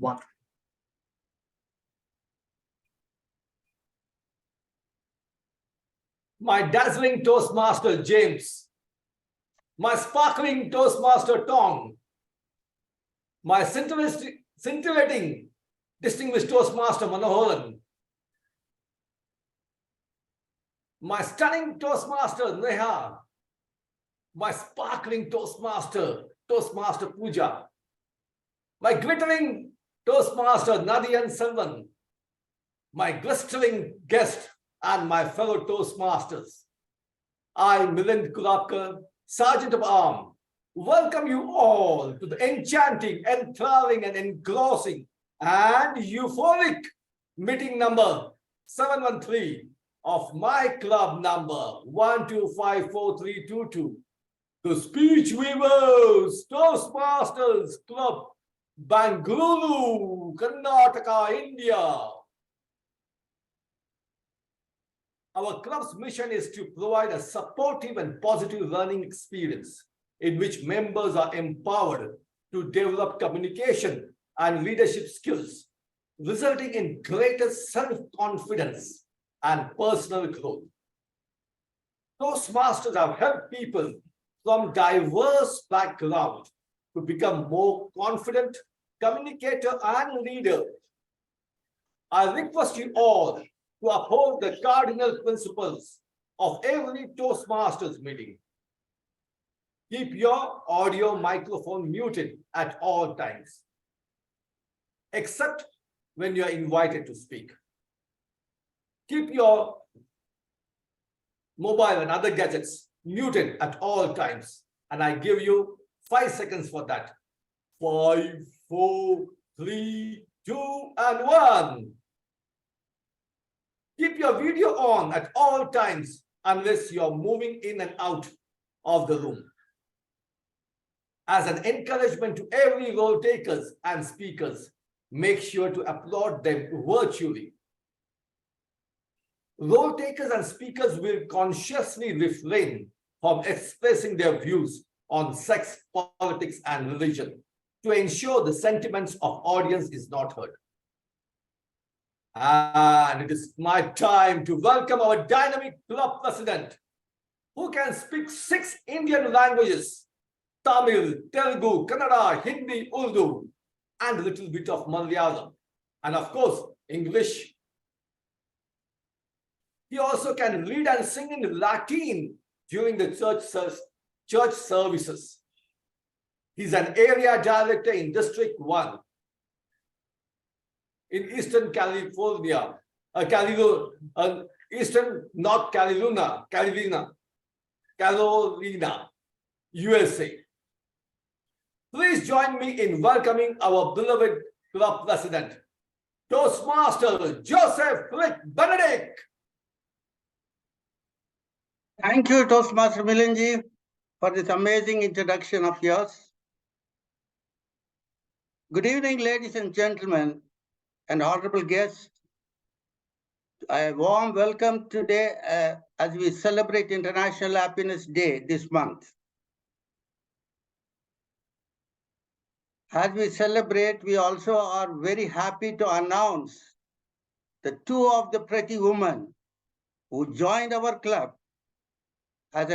1. My dazzling Toastmaster James, my sparkling Toastmaster Tom, my scintillating distinguished Toastmaster Manoharan, my stunning Toastmaster Neha, my sparkling Toastmaster Pooja, my glittering Toastmaster Nadian Selvan, my glistering guest, and my fellow Toastmasters. I, Milind Kulapkar, Sergeant of Arms, welcome you all to the enchanting, enthralling, and engrossing and euphoric meeting number 713 of my club number 1254322, the Speech Weavers Toastmasters Club, Bangalore, Karnataka, India. Our club's mission is to provide a supportive and positive learning experience in which members are empowered to develop communication and leadership skills, resulting in greater self-confidence and personal growth. Toastmasters have helped people from diverse backgrounds to become more confident communicator and leader. I request you all to uphold the cardinal principles of every Toastmasters meeting. Keep your audio microphone muted at all times, except when you are invited to speak. Keep your mobile and other gadgets muted at all times, and I give you 5 seconds for that. 5, 4, 3, 2, and 1. Keep your video on at all times unless you're moving in and out of the room. As an encouragement to every role takers and speakers, make sure to applaud them virtually. Role takers and speakers will consciously refrain from expressing their views on sex, politics, and religion to ensure the sentiments of audience is not heard. And it is my time to welcome our dynamic club president, who can speak 6 Indian languages: Tamil, Telugu, Kannada, Hindi, Urdu, and a little bit of Malayalam, and of course, English. He also can lead and sing in Latin during the church services. He's an area director in District 1 in Eastern California, Eastern North Carolina, USA. Please join me in welcoming our beloved club president, Toastmaster Joseph Benedict. Thank you, Toastmaster Milinji, for this amazing introduction of yours. Good evening, ladies and gentlemen, and honorable guests. A warm welcome today as we celebrate International Happiness Day this month. As we celebrate, we also are very happy to announce the 2 of the pretty women who joined our club as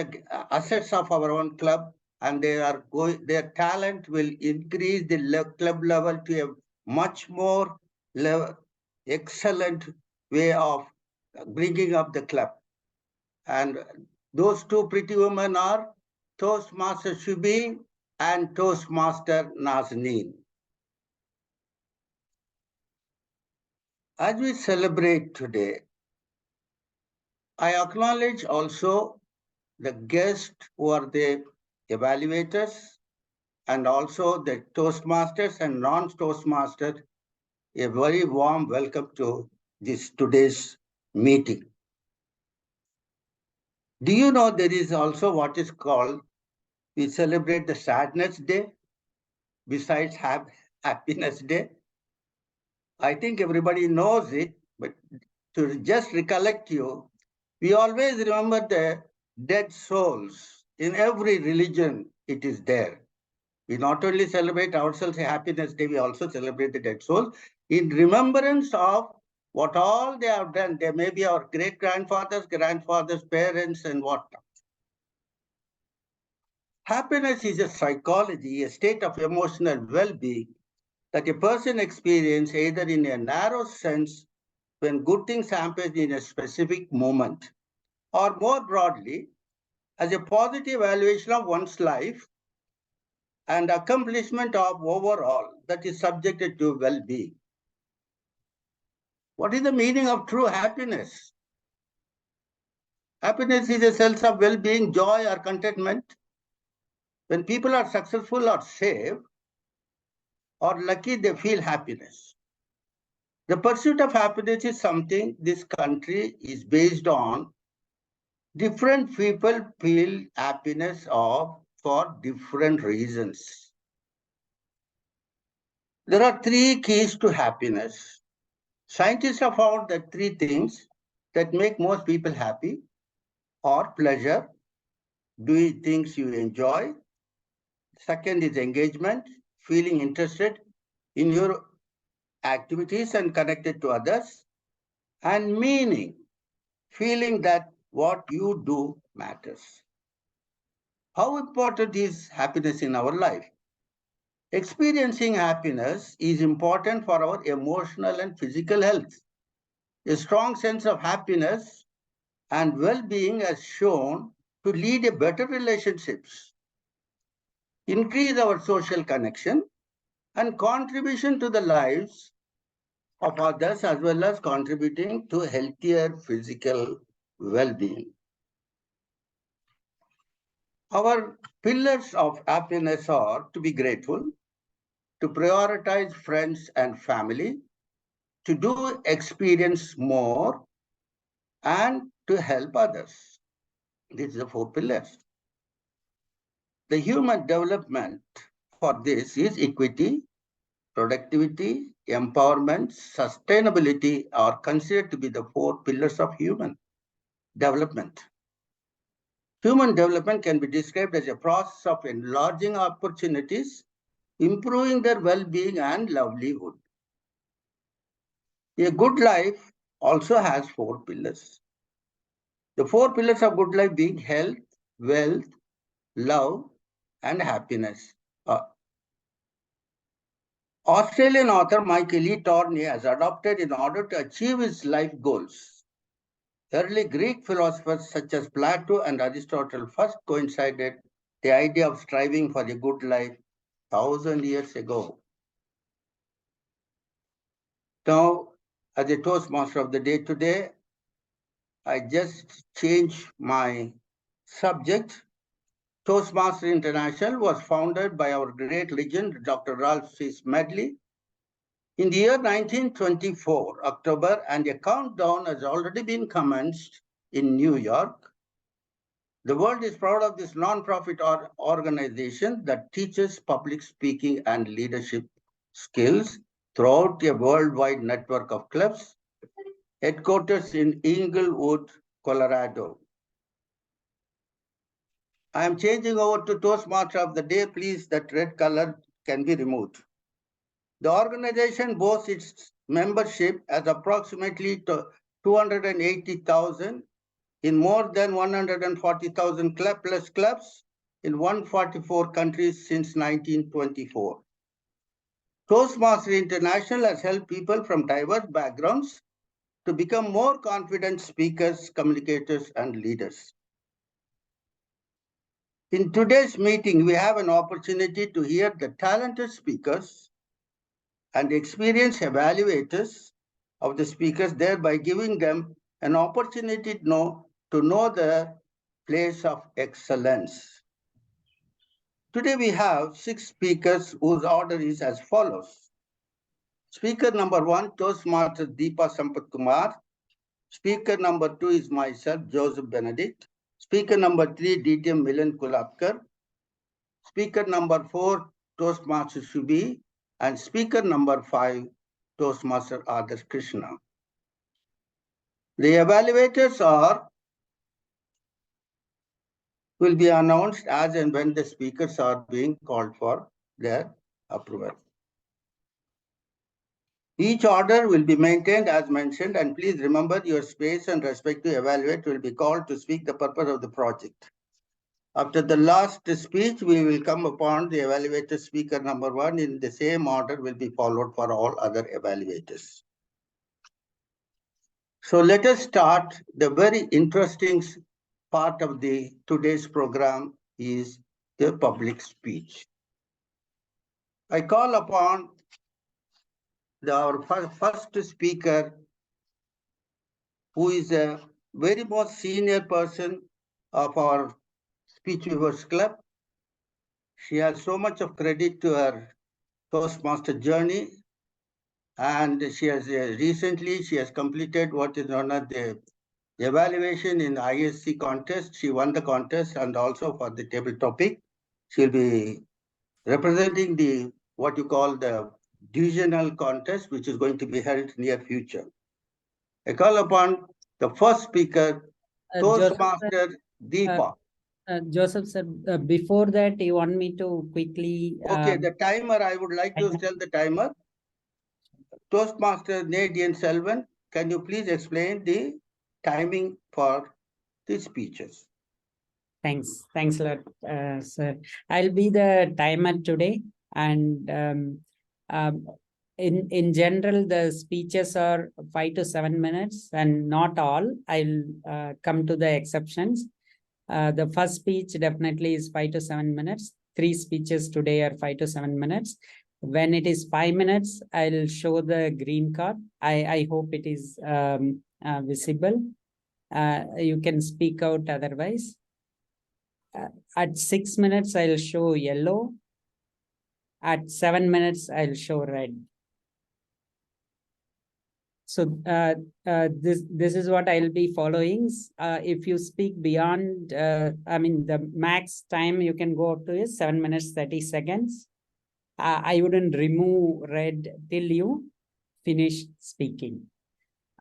assets of our own club, and their talent will increase the club level to a much more excellent way of bringing up the club. And those 2 pretty women are Toastmaster Shubi and Toastmaster Nazneen. As we celebrate today, I acknowledge also the guests who are the evaluators and also the Toastmasters and non-Toastmasters. A very warm welcome to today's meeting. Do you know there is also what is called, we celebrate the Sadness Day besides Happiness Day? I think everybody knows it, but to just recollect you, we always remember the dead souls. In every religion, it is there. We not only celebrate ourselves Happiness Day, we also celebrate the dead souls in remembrance of what all they have done. They may be our great-grandfathers, grandfathers, parents, and whatnot. Happiness is a psychology, a state of emotional well-being that a person experiences either in a narrow sense when good things happen in a specific moment, or more broadly, as a positive evaluation of one's life and accomplishment of overall that is subjected to well-being. What is the meaning of true happiness? Happiness is a sense of well-being, joy, or contentment. When people are successful or safe or lucky, they feel happiness. The pursuit of happiness is something this country is based on. Different people feel happiness of for different reasons. There are three keys to happiness. Scientists have found that three things that make most people happy are pleasure, doing things you enjoy. Second is engagement, feeling interested in your activities and connected to others. And meaning, feeling that what you do matters. How important is happiness in our life? Experiencing happiness is important for our emotional and physical health. A strong sense of happiness and well-being has shown to lead a better relationships, increase our social connection, and contribution to the lives of others, as well as contributing to healthier physical well-being. Our pillars of happiness are to be grateful, to prioritize friends and family, to do experience more, and to help others. These are the four pillars. The human development for this is equity, productivity, empowerment, sustainability are considered to be the four pillars of human development. Human development can be described as a process of enlarging opportunities, improving their well-being and livelihood. A good life also has four pillars. The four pillars of good life being health, wealth, love, and happiness. Australian author Michael E. Torney has adopted in order to achieve his life goals. Early Greek philosophers such as Plato and Aristotle first coincided the idea of striving for a good life 1,000 years ago. Now, as a Toastmaster of the day today, I just changed my subject. Toastmasters International was founded by our great legend, Dr. Ralph C. Smedley, in the year 1924, October, and a countdown has already been commenced in New York. The world is proud of this non-profit organization that teaches public speaking and leadership skills throughout a worldwide network of clubs, headquarters in Inglewood, Colorado. I am changing over to Toastmaster of the day. Please, that red color can be removed. The organization boasts its membership as approximately 280,000 in more than 140,000 plus clubs in 144 countries since 1924. Toastmasters International has helped people from diverse backgrounds to become more confident speakers, communicators, and leaders. In today's meeting, we have an opportunity to hear the talented speakers and experienced evaluators of the speakers, thereby giving them an opportunity to know the place of excellence. Today we have 6 speakers whose order is as follows. Speaker number 1, Toastmaster Deepa Sampath Kumar. Speaker number 2 is myself, Joseph Benedict. Speaker number 3, DTM Milan Kulapkar. Speaker number 4, Toastmaster Shubi. And speaker number 5, Toastmaster Adarsh Krishna. The evaluators will be announced as and when the speakers are being called for. their approval. Each order will be maintained as mentioned, and please remember your space and respect to evaluate will be called to speak the purpose of the project. After the last speech, we will come upon the evaluator speaker number 1 in the same order will be followed for all other evaluators. So let us start. The very interesting part of the today's program is the public speech. I call upon our first speaker, who is a very most senior person of our Speech Weavers Club. She has so much of credit to her Toastmaster journey, and she has recently completed what is known as the evaluation in the ISC contest. She won the contest, and also for the table topic, she'll be representing the what you call the divisional contest, which is going to be held near future. I call upon the first speaker, Toastmaster Deepa. Joseph sir, before that, you want me to quickly... Okay, the timer, I would like to tell the timer. Toastmaster Nadian Selvan, can you please explain the timing for the speeches? Thanks a lot, sir. I'll be the timer today, and in general, the speeches are 5 to 7 minutes, and not all. I'll come to the exceptions. The first speech definitely is 5 to 7 minutes. 3 speeches today are 5 to 7 minutes. When it is 5 minutes, I'll show the green card. I hope it is visible. You can speak out otherwise. At 6 minutes, I'll show yellow. At 7 minutes, I'll show red. So this is what I'll be following. If you speak beyond, the max time you can go up to is 7 minutes, 30 seconds. I wouldn't remove red till you finish speaking.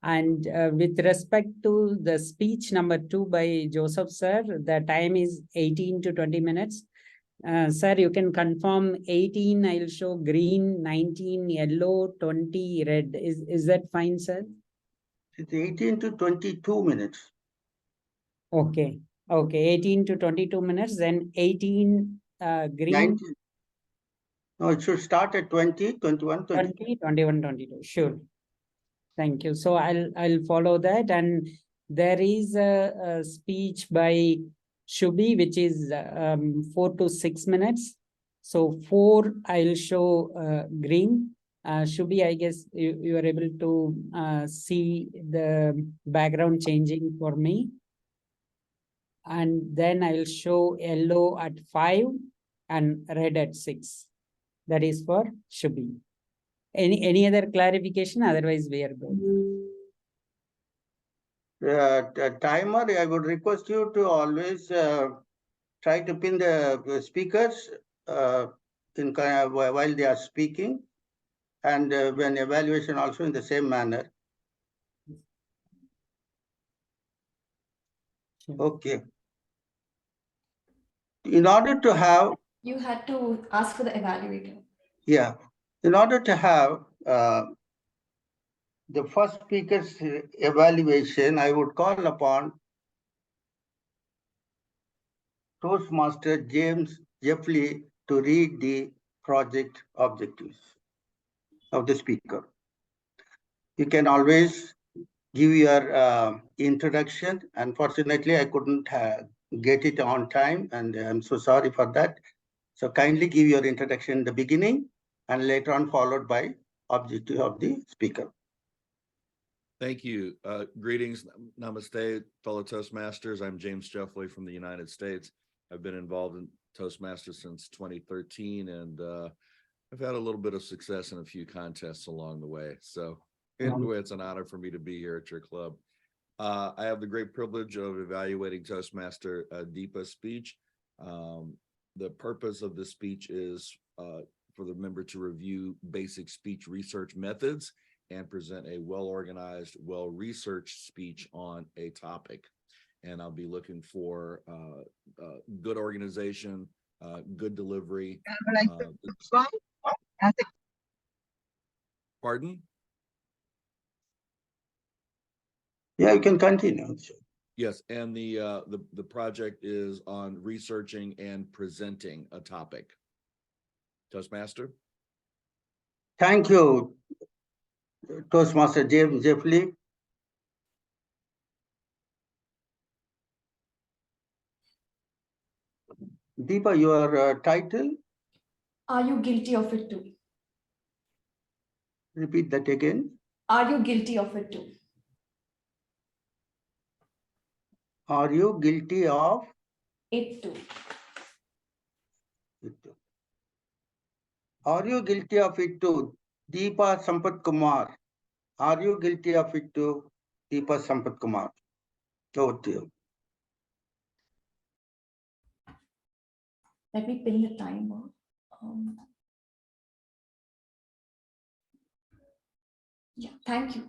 And with respect to the speech number 2 by Joseph sir, the time is 18 to 20 minutes. Sir, you can confirm 18, I'll show green, 19, yellow, 20, red. Is that fine, sir? It's 18 to 22 minutes. Okay. 18 to 22 minutes, then 18 green. 19. No, it should start at 20, 21, 22. 20, 21, 22. Sure. Thank you. So I'll follow that. And there is a speech by Shubhi, which is 4 to 6 minutes. So 4, I'll show green. Shubhi, I guess you are able to see the background changing for me. And then I'll show yellow at 5 and red at 6. That is for Shubhi. Any other clarification? Otherwise, we are good. Timer, I would request you to always try to pin the speakers while they are speaking, and when evaluation also in the same manner. Okay. In order to have... You had to ask for the evaluator. Yeah. In order to have the first speaker's evaluation, I would call upon Toastmaster James Jeffley to read the project objectives of the speaker. You can always give your introduction. Unfortunately, I couldn't get it on time, and I'm so sorry for that. So kindly give your introduction in the beginning and later on followed by objective of the speaker. Thank you. Greetings, namaste, fellow Toastmasters. I'm James Jeffley from the United States. I've been involved in Toastmasters since 2013, and I've had a little bit of success in a few contests along the way. So anyway, it's an honor for me to be here at your club. I have the great privilege of evaluating Toastmaster Deepa's speech. The purpose of this speech is for the member to review basic speech research methods and present a well-organized, well-researched speech on a topic. And I'll be looking for good organization, good delivery. Pardon? Yeah, you can continue. Yes, and the project is on researching and presenting a topic. Toastmaster? Thank you, Toastmaster Jeffley. Deepa, your title? Are you guilty of it too? Repeat that again. Are you guilty of it too? Are you guilty of It too. it too? Are you guilty of it too? Deepa Sampat Kumar. Are you guilty of it too? Deepa Sampat Kumar. Over to you. Let me pin the timer. Yeah, thank you.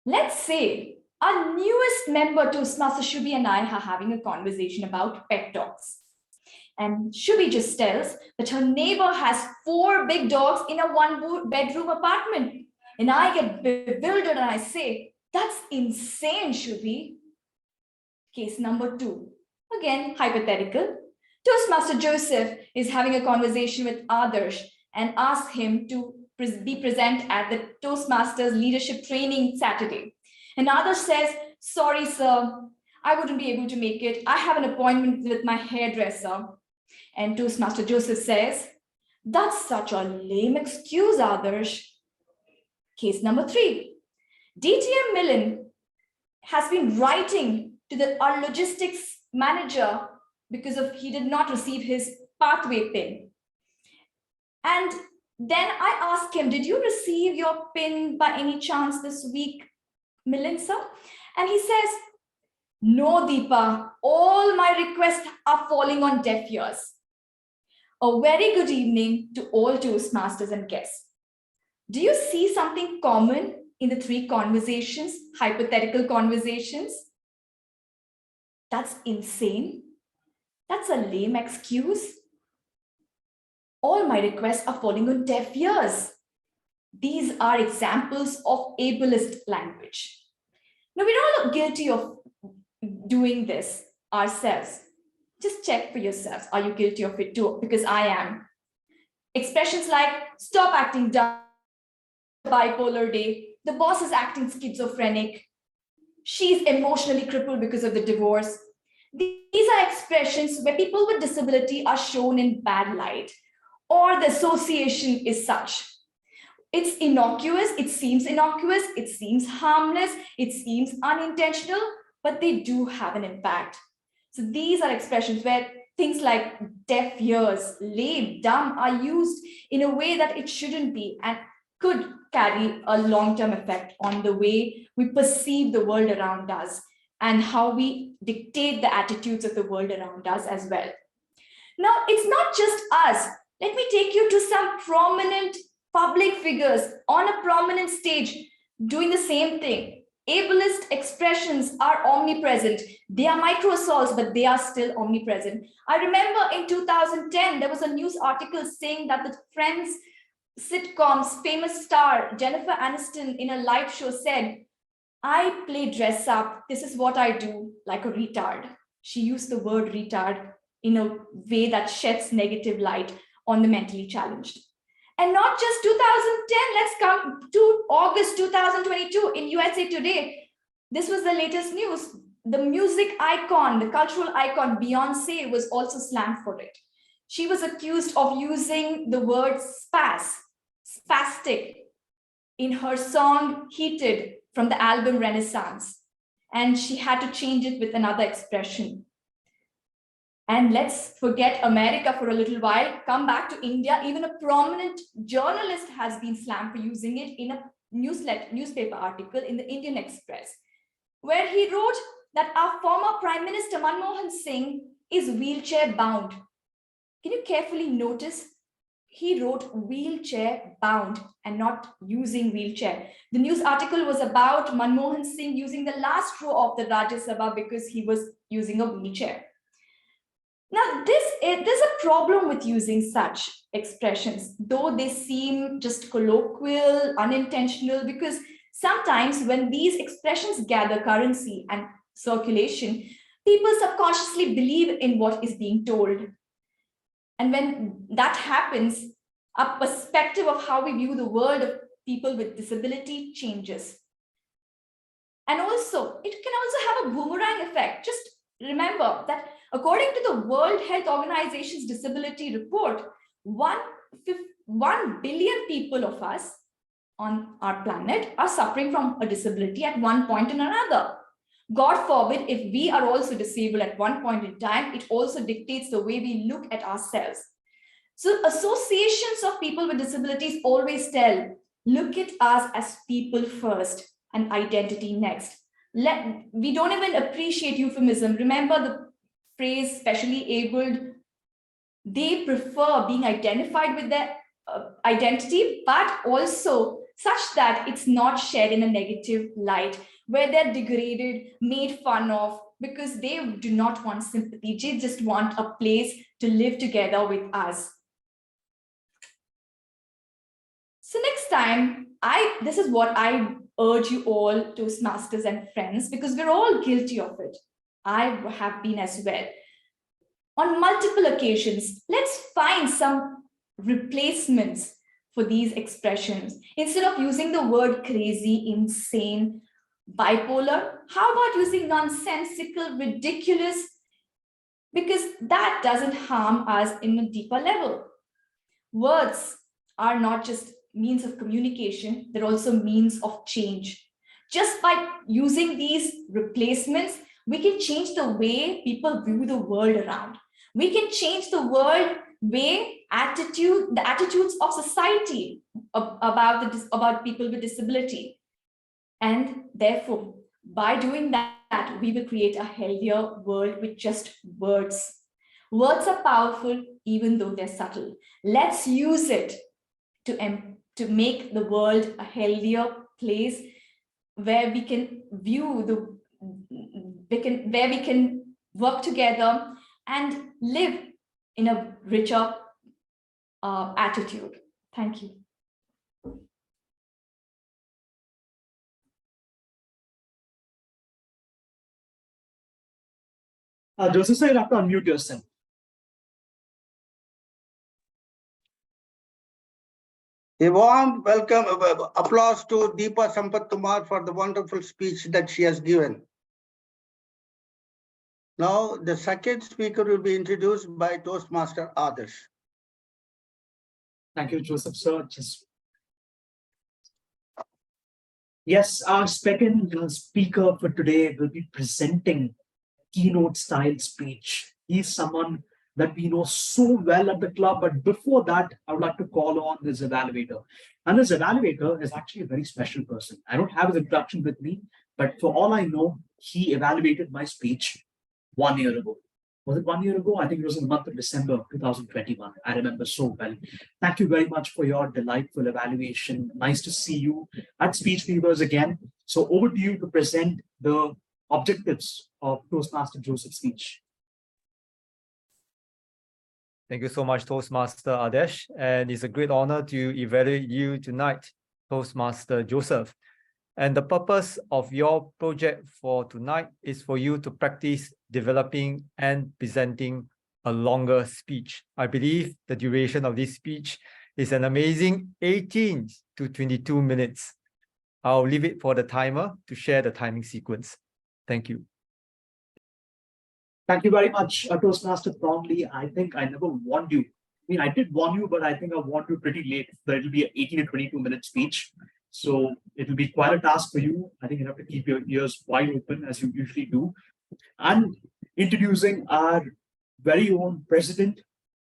Let's say our newest member, Toastmaster Shubi, and I are having a conversation about pet dogs. And Shubi just tells that her neighbor has 4 big dogs in a 1-bedroom apartment. And I get bewildered and I say, that's insane, Shubi. Case number 2. Again, hypothetical. Toastmaster Joseph is having a conversation with Adarsh and asks him to be present at the Toastmasters leadership training Saturday. And Adarsh says, sorry, sir, I wouldn't be able to make it. I have an appointment with my hairdresser. And Toastmaster Joseph says, that's such a lame excuse, Adarsh. Case number 3. DTM Millen has been writing to our logistics manager because he did not receive his pathway pin. And then I asked him, did you receive your pin by any chance this week, Millen, sir? And he says, no, Deepa, all my requests are falling on deaf ears. A very good evening to all Toastmasters and guests. Do you see something common in the 3 conversations, hypothetical conversations? That's insane. That's a lame excuse. All my requests are falling on deaf ears. These are examples of ableist language. Now, we're all guilty of doing this ourselves. Just check for yourselves. Are you guilty of it too? Because I am. Expressions like, stop acting dumb, bipolar day, the boss is acting schizophrenic, she's emotionally crippled because of the divorce. These are expressions where people with disability are shown in bad light, or the association is such. It's innocuous, it seems harmless, it seems unintentional, but they do have an impact. So these are expressions where things like deaf ears, lame, dumb are used in a way that it shouldn't be and could carry a long-term effect on the way we perceive the world around us and how we dictate the attitudes of the world around us as well. Now, it's not just us. Let me take you to some prominent public figures on a prominent stage doing the same thing. Ableist expressions are omnipresent. They are micro assaults, but they are still omnipresent. I remember in 2010, there was a news article saying that the Friends sitcom's famous star, Jennifer Aniston, in a live show said, I play dress up. This is what I do, like a retard. She used the word retard in a way that sheds negative light on the mentally challenged. And not just 2010, let's come to August 2022 in USA Today. This was the latest news. The music icon, the cultural icon, Beyonce was also slammed for it. She was accused of using the word spastic, in her song Heated from the album Renaissance. And she had to change it with another expression. And let's forget America for a little while, come back to India. Even a prominent journalist has been slammed for using it in a newspaper article in the Indian Express, where he wrote that our former Prime Minister Manmohan Singh is wheelchair bound. Can you carefully notice? He wrote wheelchair bound and not using wheelchair. The news article was about Manmohan Singh using the last row of the Rajya Sabha because he was using a wheelchair. Now, there's a problem with using such expressions, though they seem just colloquial, unintentional, because sometimes when these expressions gather currency and circulation, people subconsciously believe in what is being told. And when that happens, our perspective of how we view the world of people with disability changes. And also, it can also have a boomerang effect. Just remember that according to the World Health Organization's disability report, 1 billion people of us on our planet are suffering from a disability at one point or another. God forbid, if we are also disabled at one point in time, it also dictates the way we look at ourselves. So associations of people with disabilities always tell, look at us as people first and identity next. We don't even appreciate euphemism. Remember the phrase specially abled, they prefer being identified with their identity, but also such that it's not shared in a negative light, where they're degraded, made fun of, because they do not want sympathy. They just want a place to live together with us. So next time, this is what I urge you all, Toastmasters and friends, because we're all guilty of it. I have been as well. On multiple occasions, let's find some replacements for these expressions. Instead of using the word crazy, insane, bipolar, how about using nonsensical, ridiculous? Because that doesn't harm us in a deeper level. Words are not just means of communication, they're also means of change. Just by using these replacements, we can change the way people view the world around. We can change the world the attitudes of society about people with disability. And therefore, by doing that, we will create a healthier world with just words. Words are powerful, even though they're subtle. Let's use it to make the world a healthier place where we can where we can work together and live in a richer attitude. Thank you. Joseph, sir, you have to unmute yourself. A warm welcome, applause to Deepa Sampath Kumar for the wonderful speech that she has given. Now, the second speaker will be introduced by Toastmaster Adarsh. Thank you, Joseph, sir. Yes, our second speaker for today will be presenting keynote style speech. He's someone that we know so well at the club, but before that, I would like to call on this evaluator. And this evaluator is actually a very special person. I don't have his introduction with me, but for all I know, he evaluated my speech 1 year ago. Was it 1 year ago? I think it was in the month of December 2021. I remember so well. Thank you very much for your delightful evaluation. Nice to see you at Speech Weavers again. So over to you to present the objectives of Toastmaster Joseph's speech. Thank you so much, Toastmaster Adarsh. And it's a great honor to evaluate you tonight, Toastmaster Joseph. And the purpose of your project for tonight is for you to practice developing and presenting a longer speech. I believe the duration of this speech is an amazing 18 to 22 minutes. I'll leave it for the timer to share the timing sequence. Thank you. Thank you very much, Toastmaster Thornley. I think I never warned you. I mean, I did warn you, but I think I warned you pretty late that it'll be an 18 to 22 minute speech. So it'll be quite a task for you. I think you have to keep your ears wide open as you usually do. And introducing our very own president,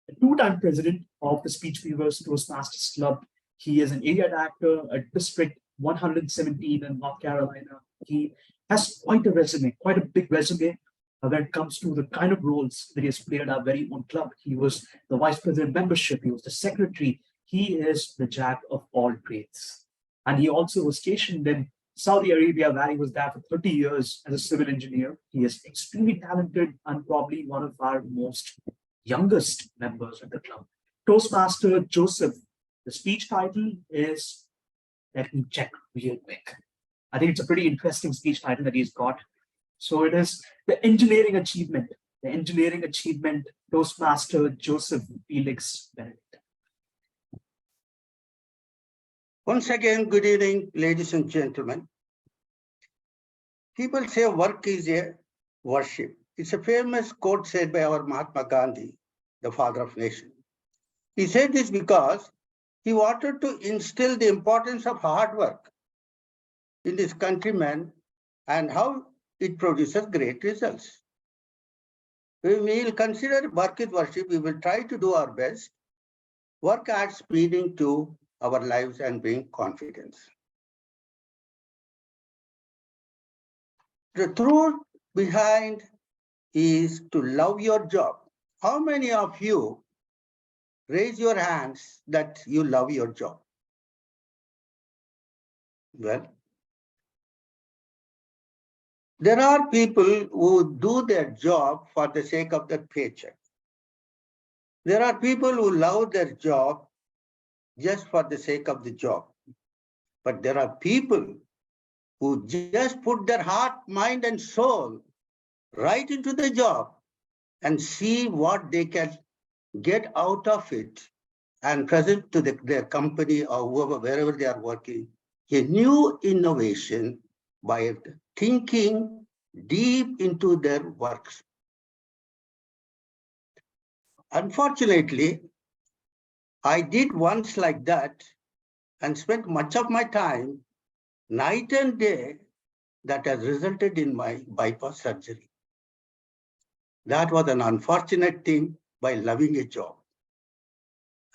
a two-time president of the Speech Weavers Toastmasters Club. He is an area director at District 117 in North Carolina. He has quite a resume, quite a big resume when it comes to the kind of roles that he has played at our very own club. He was the vice president membership, he was the secretary. He is the jack of all trades. And he also was stationed in Saudi Arabia, where he was there for 30 years as a civil engineer. He is extremely talented and probably one of our most youngest members of the club. Toastmaster Joseph, the speech title is, let me check real quick. I think it's a pretty interesting speech title that he's got. So it is the engineering achievement, Toastmaster Joseph Felix Benedict. Once again, good evening, ladies and gentlemen. People say work is a worship. It's a famous quote said by our Mahatma Gandhi, the father of nation. He said this because he wanted to instill the importance of hard work in his countrymen and how it produces great results. We will consider work is worship. We will try to do our best. Work adds meaning to our lives and bring confidence. The truth behind is to love your job. How many of you raise your hands that you love your job? Well, there are people who do their job for the sake of the paycheck. There are people who love their job just for the sake of the job. But there are people who just put their heart, mind, and soul right into the job and see what they can get out of it and present to their company or whoever, wherever they are working, a new innovation by thinking deep into their works. Unfortunately, I did once like that and spent much of my time, night and day, that has resulted in my bypass surgery. That was an unfortunate thing by loving a job.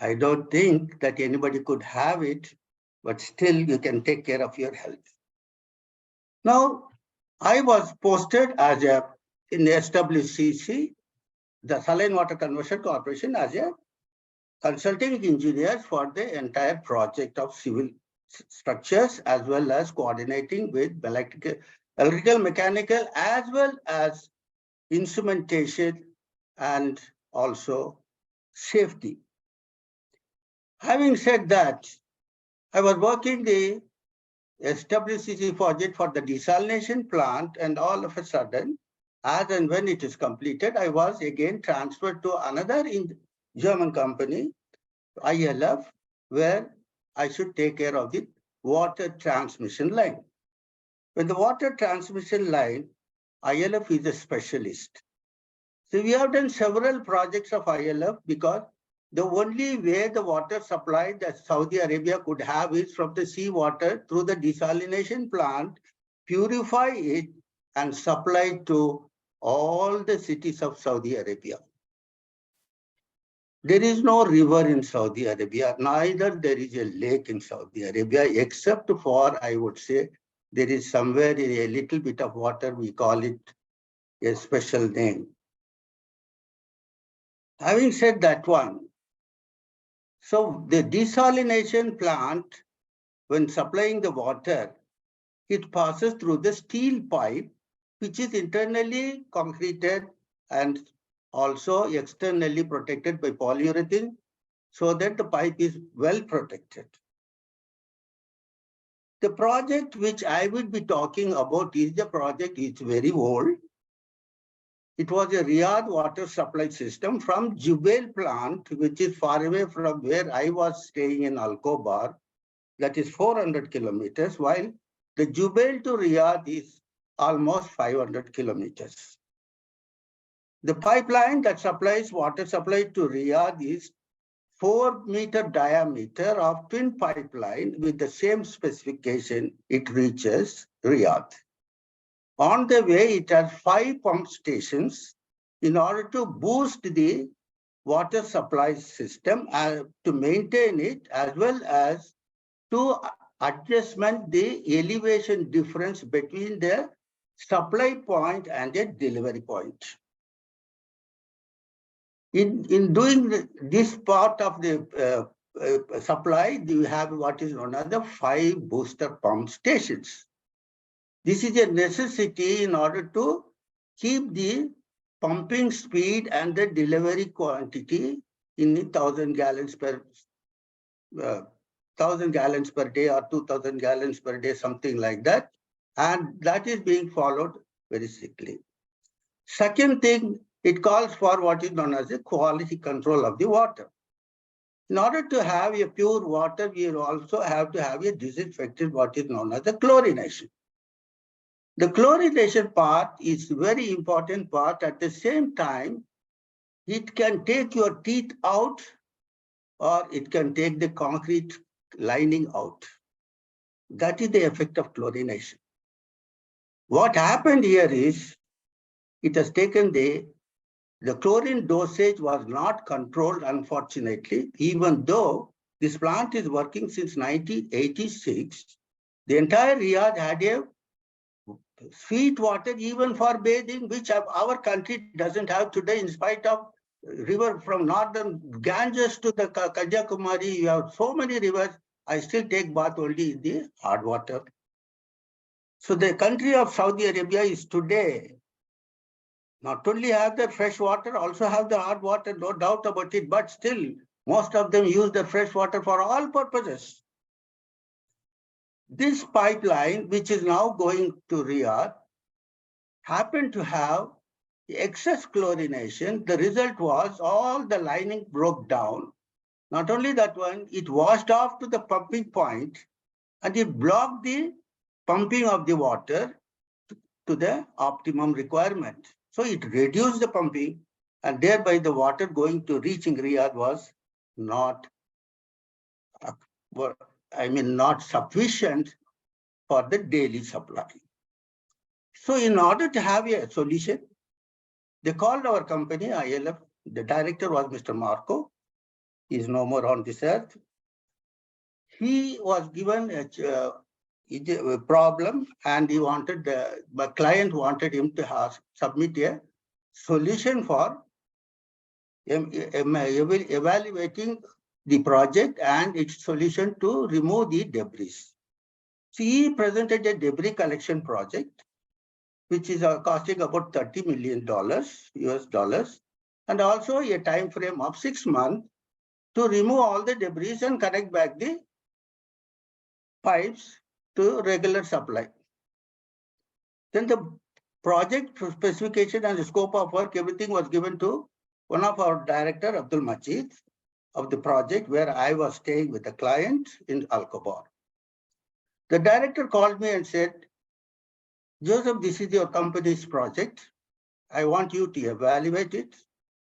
I don't think that anybody could have it, but still you can take care of your health. Now, I was posted as in the SWCC, the Saline Water Conversion Corporation, as a consulting engineer for the entire project of civil structures, as well as coordinating with electrical, mechanical, as well as instrumentation and also safety. Having said that, I was working the SWCC project for the desalination plant, and all of a sudden, as and when it is completed, I was again transferred to another German company, ILF, where I should take care of the water transmission line. When the water transmission line, ILF is a specialist. So we have done several projects of ILF because the only way the water supply that Saudi Arabia could have is from the seawater through the desalination plant, purify it and supply to all the cities of Saudi Arabia. There is no river in Saudi Arabia, neither there is a lake in Saudi Arabia, except for, I would say, there is somewhere a little bit of water, we call it a special name. Having said that one, so the desalination plant, when supplying the water, it passes through the steel pipe, which is internally concreted and also externally protected by polyurethane, so that the pipe is well protected. The project which I will be talking about is the project, it's very old. It was a Riyadh water supply system from Jubail plant, which is far away from where I was staying in Al Khobar, that is 400 kilometers, while the Jubail to Riyadh is almost 500 kilometers. The pipeline that supplies water supply to Riyadh is 4-meter diameter of twin pipeline with the same specification. It reaches Riyadh. On the way, it has 5 pump stations in order to boost the water supply system to maintain it, as well as to adjustment the elevation difference between the supply point and the delivery point. In doing this part of the supply, you have what is known as the 5 booster pump stations. This is a necessity in order to keep the pumping speed and the delivery quantity in 1,000 gallons per 1,000 gallons per day or 2,000 gallons per day, something like that. And that is being followed very strictly. Second thing, it calls for what is known as a quality control of the water. In order to have a pure water, we also have to have a disinfectant, what is known as the chlorination. The chlorination part is very important part. At the same time, it can take your teeth out or it can take the concrete lining out. That is the effect of chlorination. What happened here is, it has taken the chlorine dosage was not controlled, unfortunately, even though this plant is working since 1986. The entire Riyadh had a sweet water even for bathing, which our country doesn't have today, in spite of river from northern Ganges to the Kanyakumari. You have so many rivers. I still take bath only in the hard water. So the country of Saudi Arabia is today not only have the fresh water, also have the hard water, no doubt about it, but still most of them use the fresh water for all purposes. This pipeline, which is now going to Riyadh, happened to have excess chlorination. The result was all the lining broke down. Not only that one, it washed off to the pumping point and it blocked the pumping of the water to the optimum requirement. So it reduced the pumping and thereby the water going to reaching Riyadh was not, not sufficient for the daily supply. So in order to have a solution, they called our company, ILF. The director was Mr. Marco. He is no more on this earth. He was given a problem and he wanted, my client wanted him to submit a solution for evaluating the project and its solution to remove the debris. So he presented a debris collection project, which is costing about $30 million US dollars, and also a time frame of 6 months to remove all the debris and connect back the pipes to regular supply. Then the project specification and the scope of work, everything was given to one of our director, Abdul Majid, of the project where I was staying with the client in Al-Khobar. The director called me and said, Joseph, this is your company's project. I want you to evaluate it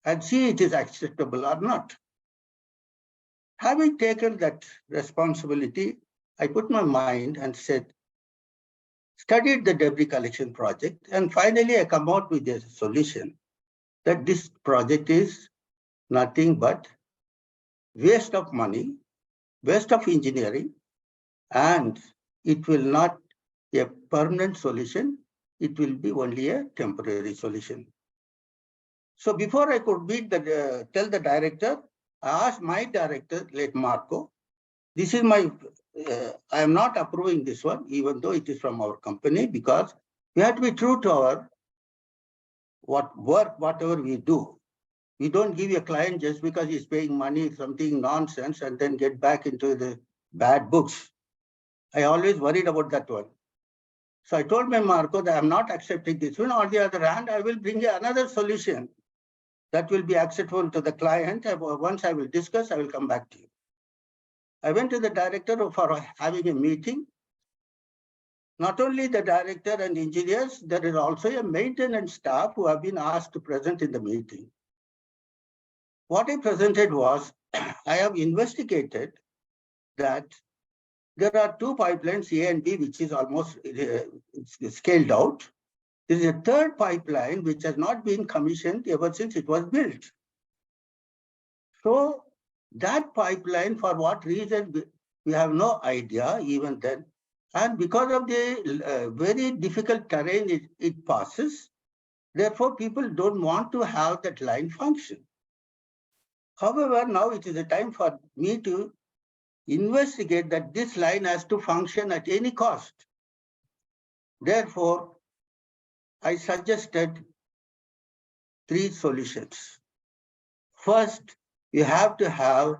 and see it is acceptable or not. Having taken that responsibility, I put my mind and said, studied the debris collection project, and finally I come out with a solution that this project is nothing but waste of money, waste of engineering, and it will not be a permanent solution. It will be only a temporary solution. So before I could tell the director, I asked my director, late Marco, this is my, I am not approving this one, even though it is from our company, because we have to be true to our whatever we do. We don't give a client just because he's paying money, something nonsense, and then get back into the bad books. I always worried about that one. So I told my Marco that I'm not accepting this one. On the other hand, I will bring another solution that will be acceptable to the client. Once I will discuss, I will come back to you. I went to the director for having a meeting. Not only the director and engineers, there is also a maintenance staff who have been asked to present in the meeting. What I presented was, I have investigated that there are 2 pipelines, A and B, which is almost scaled out. There is a 3rd pipeline which has not been commissioned ever since it was built. So that pipeline, for what reason, we have no idea even then. And because of the very difficult terrain it passes, therefore people don't want to have that line function. However, now it is a time for me to investigate that this line has to function at any cost. Therefore, I suggested 3 solutions. First, you have to have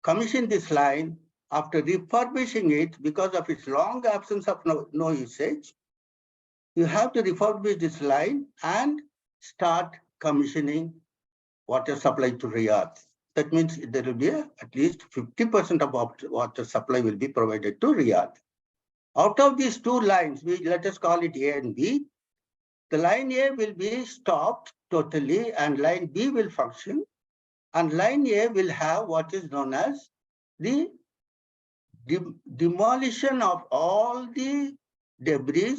commissioned this line after refurbishing it because of its long absence of no usage. You have to refurbish this line and start commissioning water supply to Riyadh. That means there will be at least 50% of water supply will be provided to Riyadh. Out of these 2 lines, let us call it A and B. The line A will be stopped totally and line B will function. And line A will have what is known as the demolition of all the debris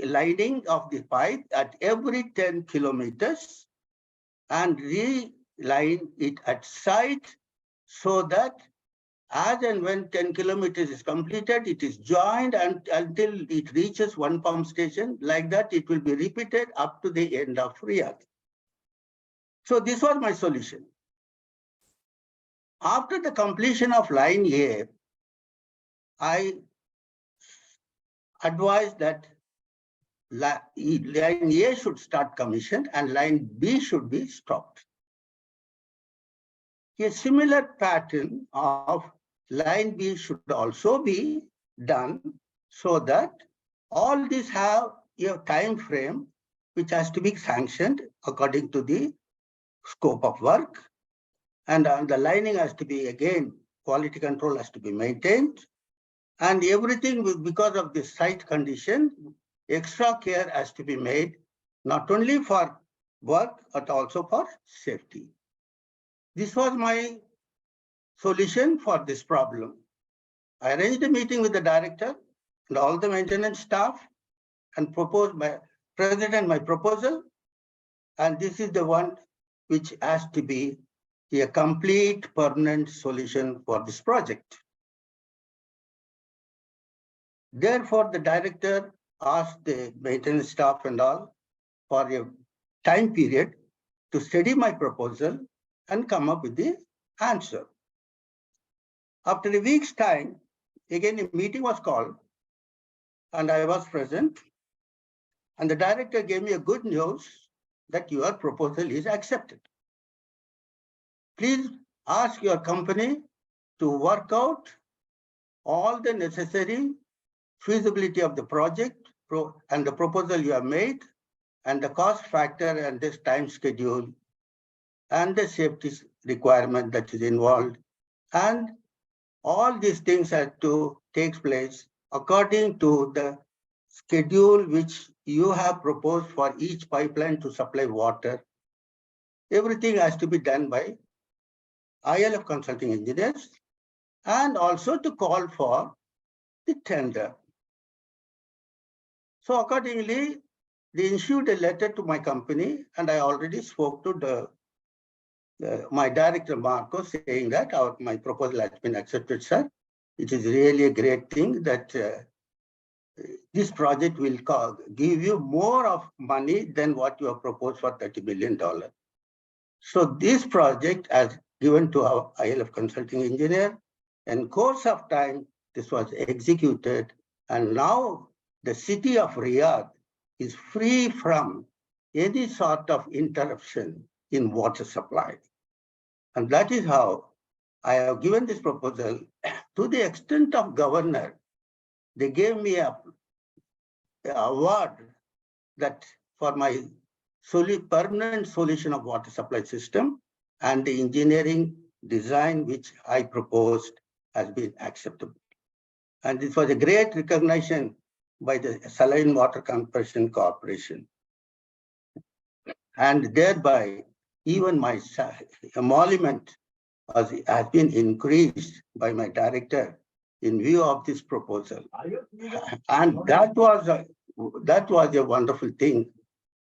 lining of the pipe at every 10 kilometers and reline it at site so that as and when 10 kilometers is completed, it is joined until it reaches one pump station. Like that, it will be repeated up to the end of Riyadh. So this was my solution. After the completion of line A, I advised that line A should start commissioned and line B should be stopped. A similar pattern of line B should also be done so that all these have a time frame which has to be sanctioned according to the scope of work. And the lining has to be, again, quality control has to be maintained. And everything, because of the site condition, extra care has to be made, not only for work, but also for safety. This was my solution for this problem. I arranged a meeting with the director and all the maintenance staff and presented my proposal. And this is the one which has to be a complete permanent solution for this project. Therefore, the director asked the maintenance staff and all for a time period to study my proposal and come up with the answer. After a week's time, again a meeting was called and I was present. And the director gave me a good news that your proposal is accepted. Please ask your company to work out all the necessary feasibility of the project and the proposal you have made and the cost factor and this time schedule and the safety requirement that is involved. And all these things have to take place according to the schedule which you have proposed for each pipeline to supply water. Everything has to be done by ILF consulting engineers and also to call for the tender. So accordingly, they issued a letter to my company and I already spoke to my director, Marco, saying that my proposal has been accepted, sir. It is really a great thing that this project will give you more of money than what you have proposed for $30 billion. So this project has given to our ILF consulting engineer. In course of time, this was executed. And now the city of Riyadh is free from any sort of interruption in water supply. And that is how I have given this proposal to the extent of governor. They gave me an award that for my permanent solution of water supply system and the engineering design which I proposed has been acceptable. And this was a great recognition by the Saline Water Corporation Corporation. And thereby, even my emolument has been increased by my director in view of this proposal. And that was a wonderful thing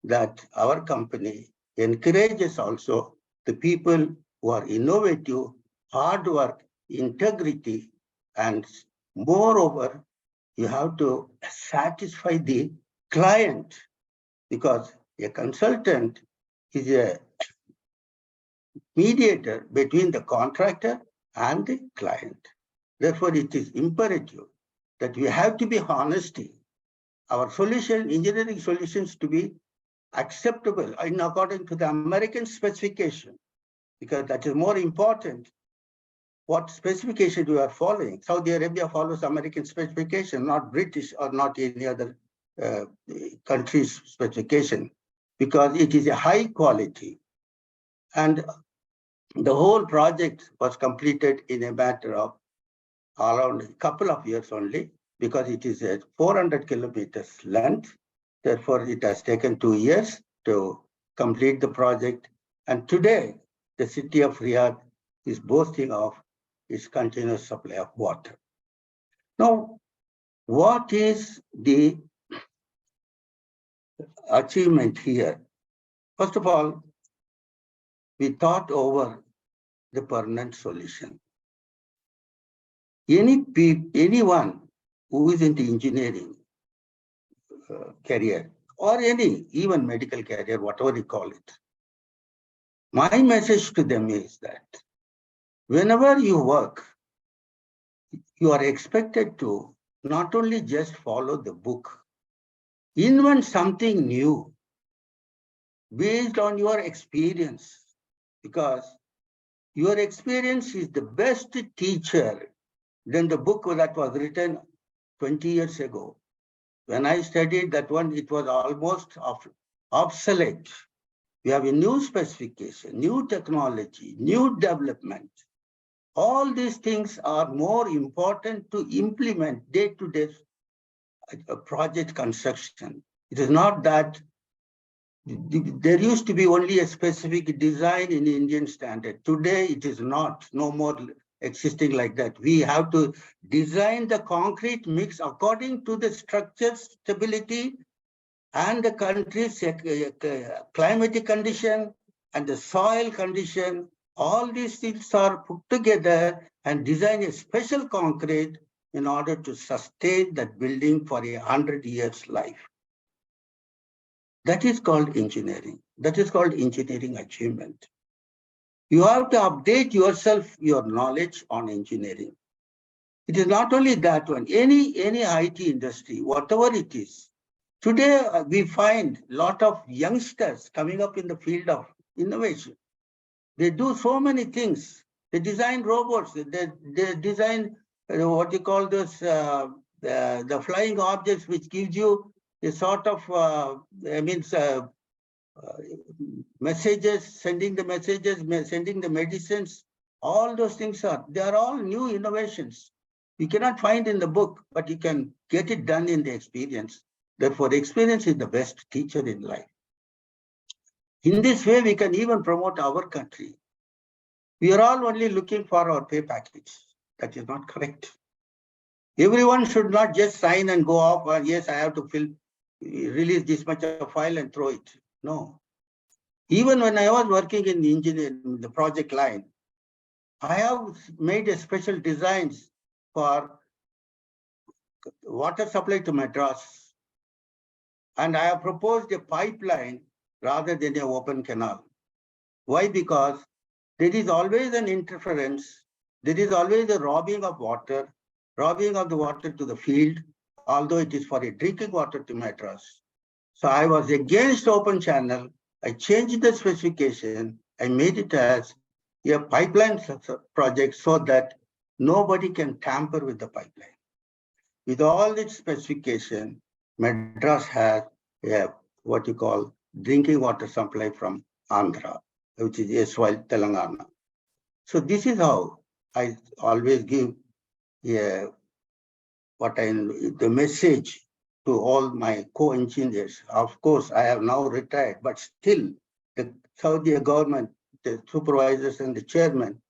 that our company encourages also the people who are innovative, hard work, integrity, and moreover, you have to satisfy the client because a consultant is a mediator between the contractor and the client. Therefore, it is imperative that we have to be honesty our solution, engineering solutions to be acceptable in according to the American specification, because that is more important. What specification you are following? Saudi Arabia follows American specification, not British or not any other country's specification, because it is a high quality. And the whole project was completed in a matter of around a couple of years only, because it is a 400 kilometers length. Therefore, it has taken 2 years to complete the project. And today, the city of Riyadh is boasting of its continuous supply of water. Now, what is the achievement here? First of all, we thought over the permanent solution. Anyone who is into engineering career or any, even medical career, whatever you call it, my message to them is that whenever you work, you are expected to not only just follow the book, invent something new based on your experience, because your experience is the best teacher than the book that was written 20 years ago. When I studied that one, it was almost obsolete. We have a new specification, new technology, new development. All these things are more important to implement day-to-day project construction. It is not that there used to be only a specific design in Indian standard. Today, it is not, no more existing like that. We have to design the concrete mix according to the structure stability and the country's climatic condition and the soil condition. All these things are put together and design a special concrete in order to sustain that building for 100 years life. That is called engineering. That is called engineering achievement. You have to update yourself, your knowledge on engineering. It is not only that one, any IT industry, whatever it is. Today, we find a lot of youngsters coming up in the field of innovation. They do so many things. They design robots, they design what you call this, the flying objects, which gives you a sort of, messages, sending the messages, sending the medicines. All those things they are all new innovations. You cannot find in the book, but you can get it done in the experience. Therefore, experience is the best teacher in life. In this way, we can even promote our country. We are all only looking for our pay package. That is not correct. Everyone should not just sign and go off, and yes, I have to release this much of file and throw it. No. Even when I was working in the engineering, the project line, I have made a special designs for water supply to Madras. And I have proposed a pipeline rather than an open canal. Why? Because there is always an interference. There is always a robbing of the water to the field, although it is for a drinking water to Madras. So I was against open channel. I changed the specification. I made it as a pipeline project so that nobody can tamper with the pipeline. With all its specification, Madras has what you call drinking water supply from Andhra, which is erstwhile Telangana. So this is how I always give the message to all my co-engineers. Of course, I have now retired, but still the Saudi government, the supervisors and the chairman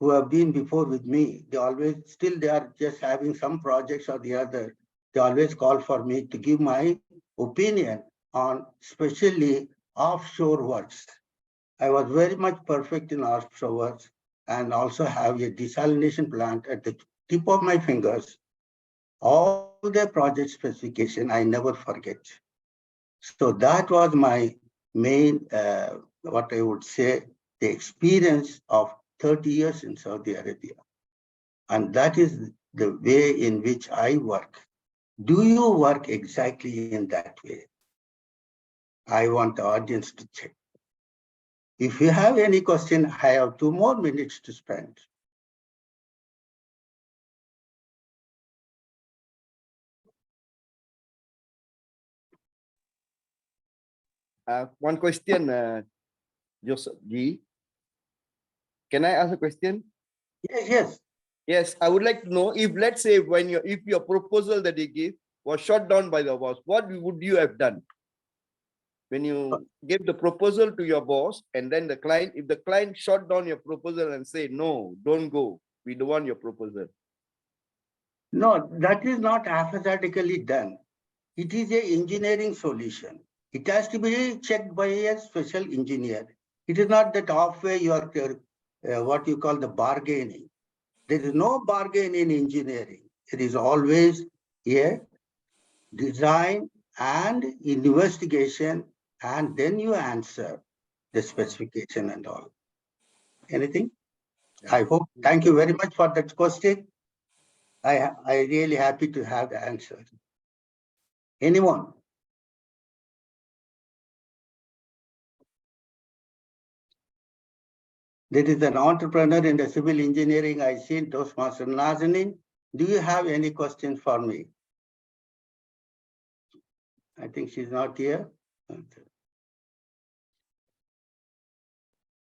who have been before with me, they are just having some projects or the other. They always call for me to give my opinion on especially offshore works. I was very much perfect in offshore works and also have a desalination plant at the tip of my fingers. All the project specification, I never forget. So that was my main, what I would say, the experience of 30 years in Saudi Arabia. And that is the way in which I work. Do you work exactly in that way? I want the audience to check. If you have any question, I have 2 more minutes to spend. One question, Joseph G. Can I ask a question? Yes, yes. Yes, I would like to know if, let's say, if your proposal that you give was shot down by the boss, what would you have done? When you gave the proposal to your boss and then if the client shot down your proposal and say, no, don't go, we don't want your proposal. No, that is not hypothetically done. It is an engineering solution. It has to be checked by a special engineer. It is not that halfway you are what you call the bargaining. There is no bargain in engineering. It is always a design and investigation, and then you answer the specification and all. Anything? I hope. Thank you very much for that question. I really happy to have the answer. Anyone? There is an entrepreneur in the civil engineering I see in Toastmasters. Nazanin, do you have any questions for me? I think she's not here.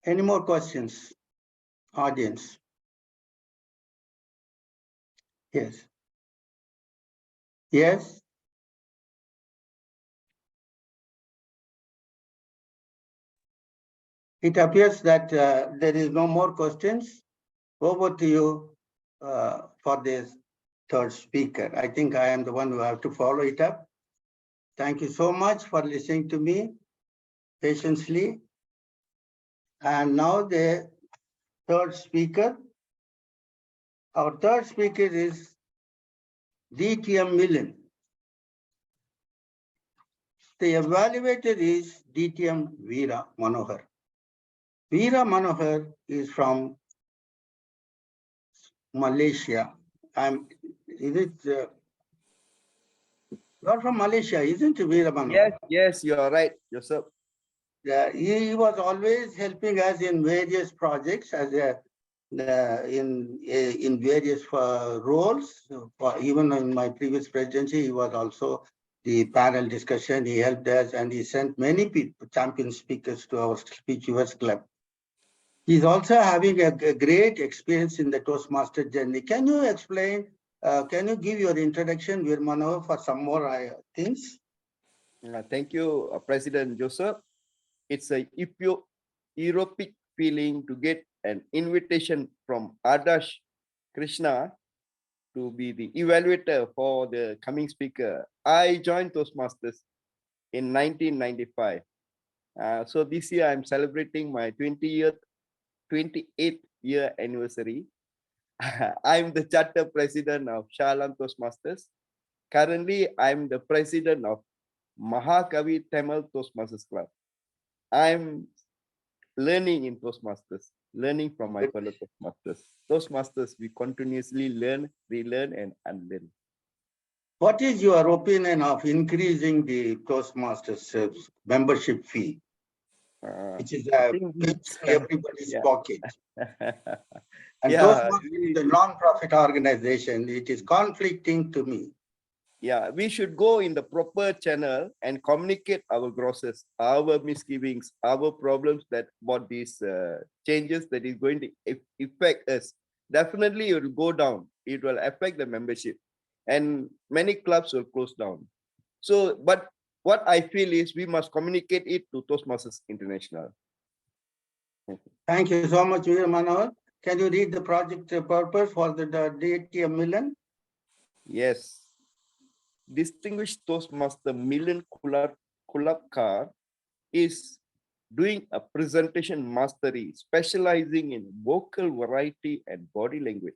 Any more questions, audience? Yes. Yes. It appears that there is no more questions. Over to you for this third speaker. I think I am the one who have to follow it up. Thank you so much for listening to me patiently. And now the third speaker. Our third speaker is DTM Millen. The evaluator is DTM Veera Manohar. Veera Manohar is from Malaysia. Is it? You're from Malaysia, isn't it, Veera Manohar? Yes, you are right, Joseph. He was always helping us in various projects as in various roles. Even in my previous presidency, he was also the panel discussion. He helped us, and he sent many people, champion speakers to our Speech Weavers Club. He's also having a great experience in the Toastmaster journey. Can you explain? Can you give your introduction, Veera Manohar, for some more things? Thank you, President Joseph. It's a European feeling to get an invitation from Adarsh Krishna to be the evaluator for the coming speaker. I joined Toastmasters in 1995. So this year I'm celebrating my 28th year anniversary. I'm the charter president of Shalam Toastmasters. Currently, I'm the president of Mahakavi Tamil Toastmasters Club. I'm learning in Toastmasters, learning from my fellow Toastmasters. Toastmasters, we continuously learn, relearn, and unlearn. What is your opinion of increasing the Toastmasters membership fee, which is everybody's pocket? And Toastmasters is a non-profit organization. It is conflicting to me. Yeah, we should go in the proper channel and communicate our grosses, our misgivings, our problems that what these changes that is going to affect us. Definitely it will go down. It will affect the membership and many clubs will close down. So, but what I feel is we must communicate it to Toastmasters International. Thank you so much, Veera Manohar. Can you read the project purpose for the DTM Millen? Yes. Distinguished Toastmaster Millen Kulapkar is doing a presentation mastery, specializing in vocal variety and body language.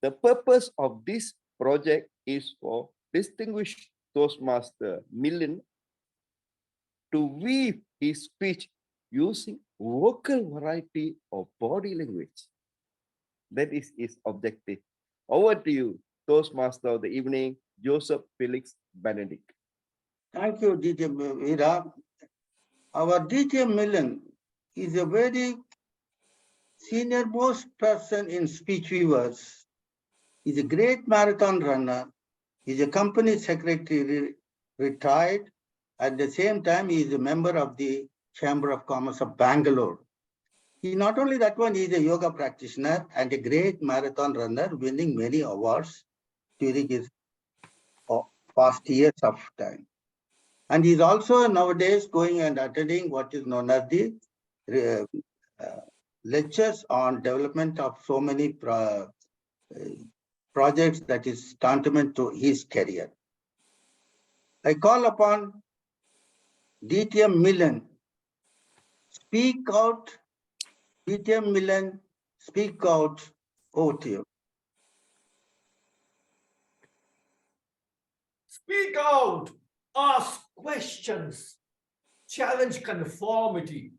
The purpose of this project is for distinguished Toastmaster Millen to weave his speech using vocal variety of body language. That is his objective. Over to you, Toastmaster of the evening, Joseph Felix Benedict. Thank you, DJ Veera. Our DJ Millen is a very senior most person in Speech Weavers. He's a great marathon runner. He's a company secretary, retired. At the same time, he is a member of the Chamber of Commerce of Bangalore. He not only that one, he is a yoga practitioner and a great marathon runner, winning many awards during his past years of time. And he's also nowadays going and attending what is known as the lectures on development of so many projects that is tantamount to his career. I call upon DTM Millen. Speak out. DTM Millen, speak out. Over to you. Speak out, ask questions, challenge conformity.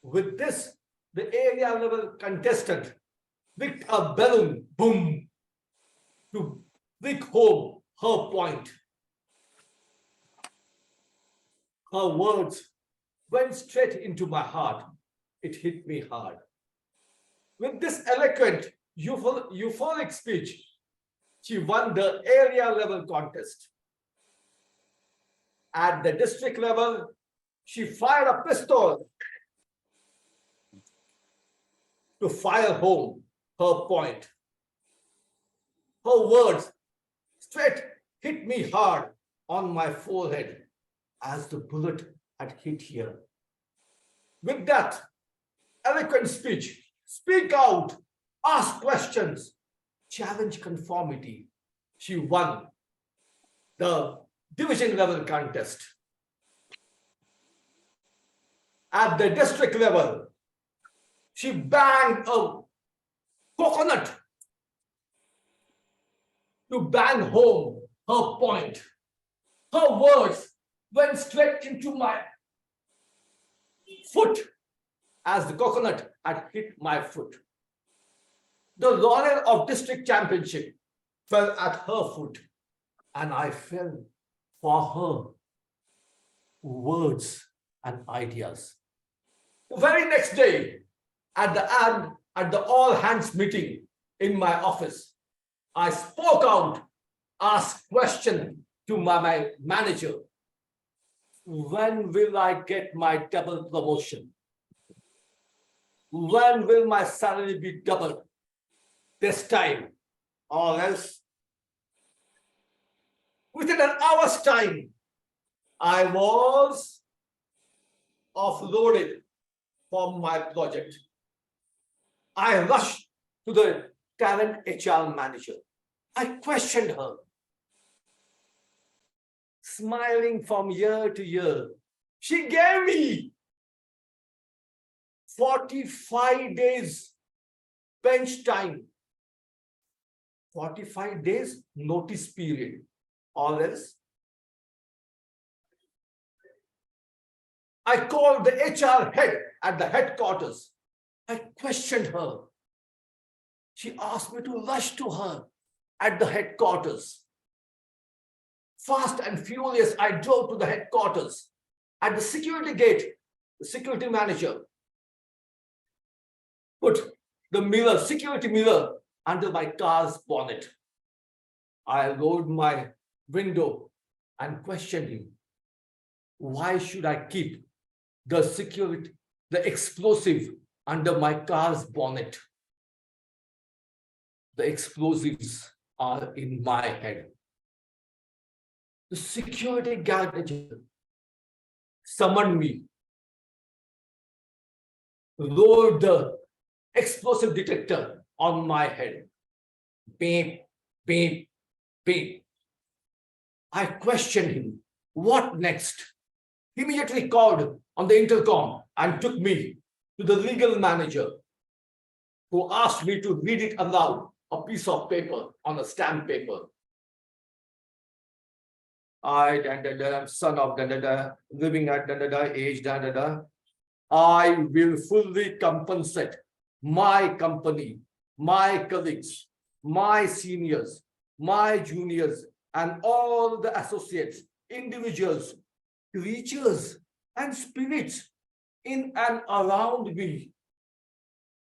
With this, the area level contestant picked a balloon, boom, to bring home her point. Her words went straight into my heart. It hit me hard. With this eloquent, euphoric speech, she won the area level contest. At the district level, she fired a pistol to fire home her point. Her words straight hit me hard on my forehead as the bullet had hit here. With that eloquent speech, speak out, ask questions, challenge conformity, she won the division level contest. At the district level, she banged a coconut to bang home her point. Her words went straight into my foot as the coconut had hit my foot. The laurel of district championship fell at her foot, and I fell for her words and ideas. The very next day, at the all hands meeting in my office, I spoke out, asked question to my manager. When will I get my double promotion? When will my salary be doubled this time, or else? Within an hour's time, I was offloaded from my project. I rushed to the talent HR manager. I questioned her. Smiling from year to year, she gave me 45 days bench time, 45 days notice period, or else. I called the HR head at the headquarters. I questioned her. She asked me to rush to her at the headquarters. Fast and furious, I drove to the headquarters. At the security gate, the security manager put the security mirror under my car's bonnet. I rolled my window and questioned him. Why should I keep the explosive under my car's bonnet? The explosives are in my head. The security guard summoned me, rolled the explosive detector on my head. Beep, beep, beep. I questioned him. What next? He immediately called on the intercom and took me to the legal manager, who asked me to read it aloud, a piece of paper on a stamp paper. I, son of living at age, I will fully compensate my company, my colleagues, my seniors, my juniors, and all the associates, individuals, creatures, and spirits in and around me,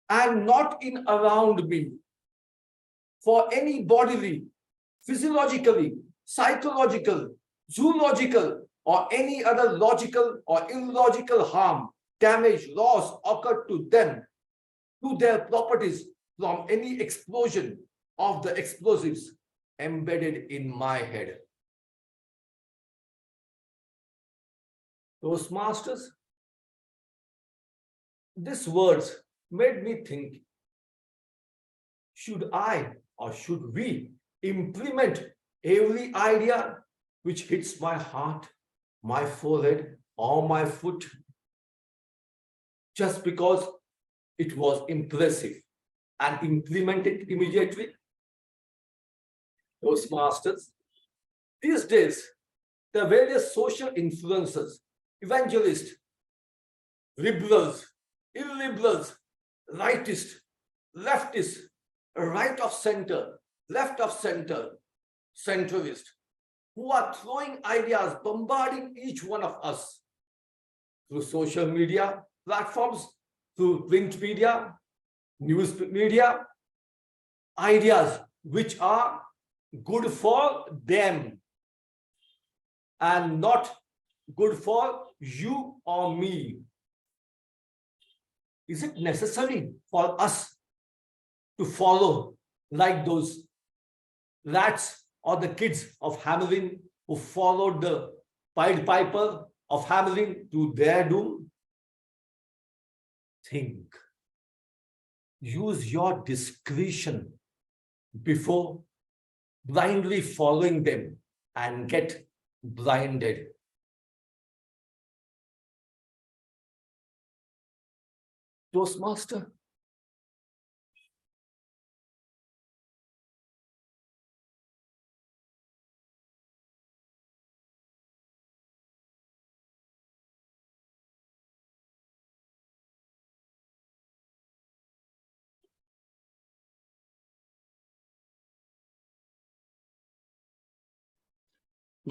and not in around me, for any bodily, physiologically, psychological, zoological, or any other logical or illogical harm, damage, loss occurred to them, to their properties from any explosion of the explosives embedded in my head. Toastmasters, these words made me think, should I or should we implement every idea which hits my heart, my forehead, or my foot, just because it was impressive, and implement it immediately? Toastmasters, these days, the various social influencers, evangelists, liberals, illiberals, rightists, leftists, right of center, left of center, centralist, who are throwing ideas, bombarding each one of us through social media platforms, through print media, news media, ideas which are good for them and not good for you or me. Is it necessary for us to follow like those rats or the kids of Hamelin who followed the Pied Piper of Hamelin to their doom? Think. Use your discretion before blindly following them and get blinded. Toastmaster,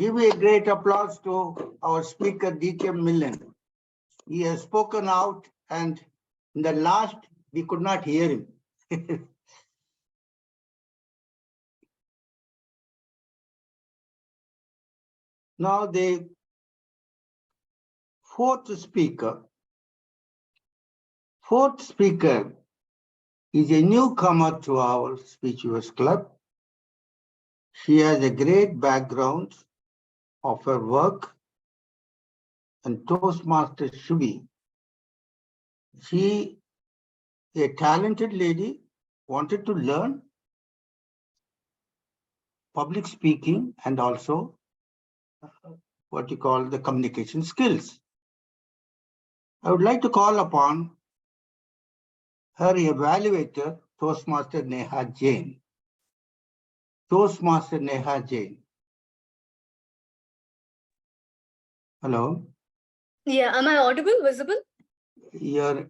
Give a great applause to our speaker, D.K. Millen. He has spoken out, and in the last, we could not hear him. Now, the fourth speaker is a newcomer to our Speech Weavers Club. She has a great background of her work and Toastmasters Shubi. She, a talented lady, wanted to learn public speaking and also what you call the communication skills. I would like to call upon her evaluator, Toastmaster Neha Jain. Toastmaster Neha Jain. Hello. Yeah, am I audible, visible? You're,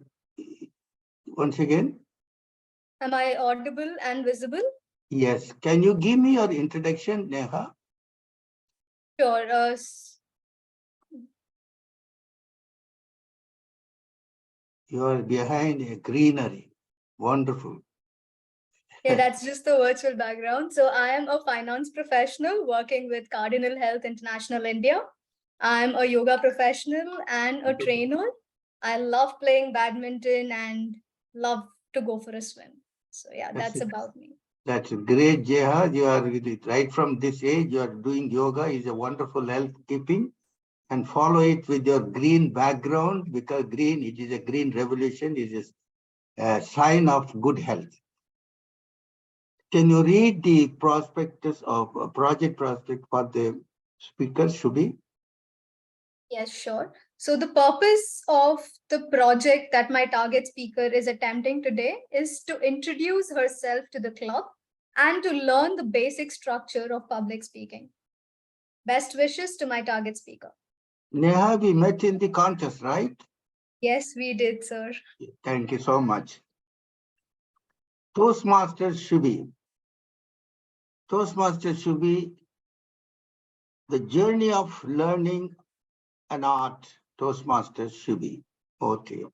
once again? Am I audible and visible? Yes. Can you give me your introduction, Neha? Sure. You are behind a greenery. Wonderful. Yeah, that's just the virtual background. So I am a finance professional working with Cardinal Health International India. I'm a yoga professional and a trainer. I love playing badminton and love to go for a swim. So yeah, that's about me. That's great, Jeha. You are right from this age, you are doing yoga is a wonderful health keeping, and follow it with your green background, because green, it is a green revolution, it is a sign of good health. Can you read the prospectus of project prospect for the speaker, Shubi? Yes, sure. So the purpose of the project that my target speaker is attempting today is to introduce herself to the club and to learn the basic structure of public speaking. Best wishes to my target speaker. Neha, we met in the contest, right? Yes, we did, sir. Thank you so much. Toastmasters Shubi. Toastmasters should be the journey of learning an art. Toastmasters should be. Okay.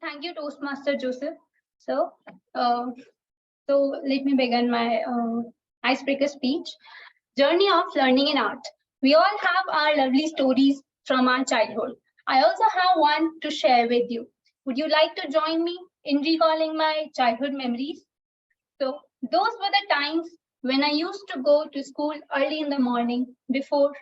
Thank you, Toastmaster Joseph. So, let me begin my icebreaker speech. Journey of learning in art. We all have our lovely stories from our childhood. I also have one to share with you. Would you like to join me in recalling my childhood memories? So, those were the times when I used to go to school early in the morning before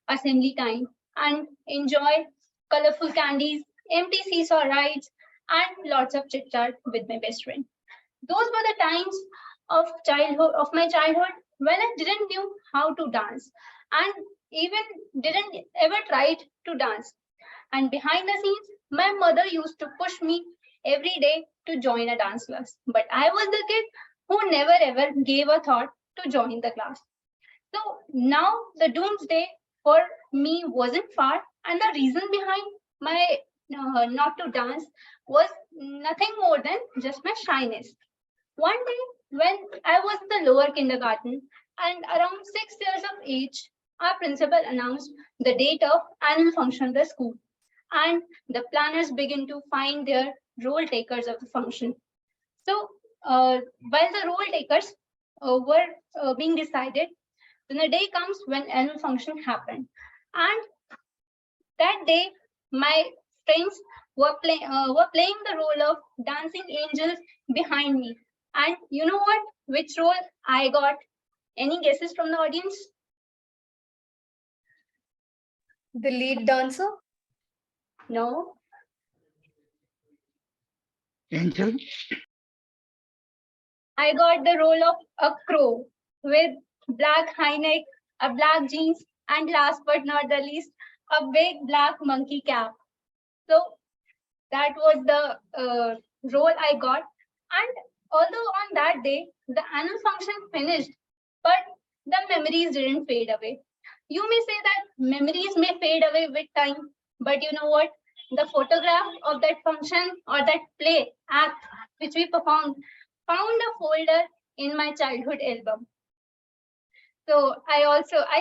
assembly time and enjoy colorful candies, empty seesaw rides, and lots of chit chat with my best friend. Those were the times of my childhood when I didn't knew how to dance and even didn't ever tried to dance. And behind the scenes, my mother used to push me every day to join a dance class. But I was the kid who never ever gave a thought to join the class. So now the doomsday for me wasn't far, and the reason behind my not to dance was nothing more than just my shyness. One day, when I was in the lower kindergarten and around 6 years of age, our principal announced the date of annual function of the school, and the planners began to find their role takers of the function. So, while the role takers were being decided, then the day comes when annual function happened, and that day my friends were playing the role of dancing angels behind me. And you know what? Which role I got? Any guesses from the audience? The lead dancer? No. Angel? I got the role of a crow with black high neck, a black jeans, and last but not the least, a big black monkey cap. So that was the role I got. And although on that day, the annual function finished, but the memories didn't fade away. You may say that memories may fade away with time, but you know what? The photograph of that function or that play act which we performed found a folder in my childhood album. So I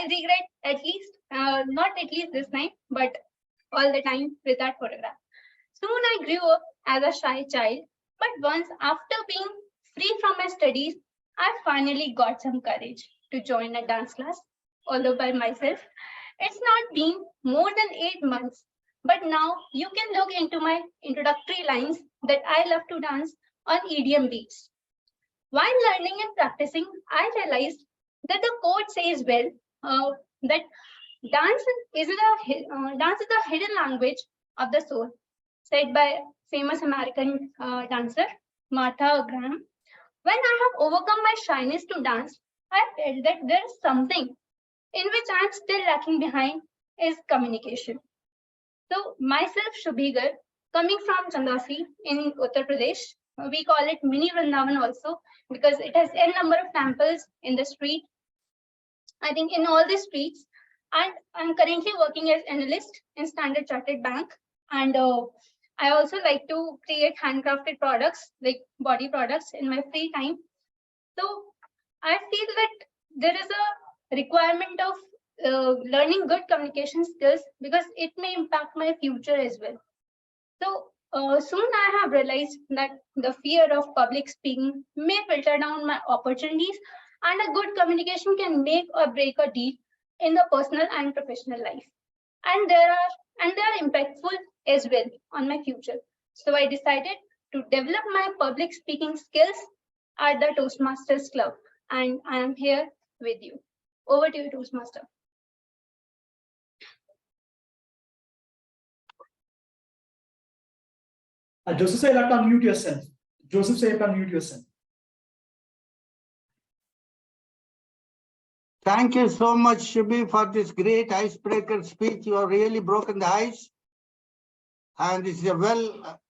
regret at least, not at least this time, but all the time with that photograph. Soon I grew up as a shy child, but once after being free from my studies, I finally got some courage to join a dance class, although by myself. It's not been more than 8 months, but now you can look into my introductory lines that I love to dance on EDM beats. While learning and practicing, I realized that the quote says well that dance is the hidden language of the soul, said by famous American dancer Martha Graham. When I have overcome my shyness to dance, I felt that there is something in which I am still lacking behind is communication. So myself, Shubhigar, coming from Chandasi in Uttar Pradesh, we call it mini Vrindavan also because it has n number of temples in the street. I think in all the streets, and I'm currently working as analyst in Standard Chartered Bank, and I also like to create handcrafted products like body products in my free time. So I feel that there is a requirement of learning good communication skills because it may impact my future as well. So soon I have realized that the fear of public speaking may filter down my opportunities, and a good communication can make or break a deal in the personal and professional life. And they are impactful as well on my future. So I decided to develop my public speaking skills at the Toastmasters Club, and I am here with you. Over to you, Toastmaster. Joseph, say you have to unmute yourself. Joseph, say you have to unmute yourself. Thank you so much, Shubhi, for this great icebreaker speech. You have really broken the ice. And it's a well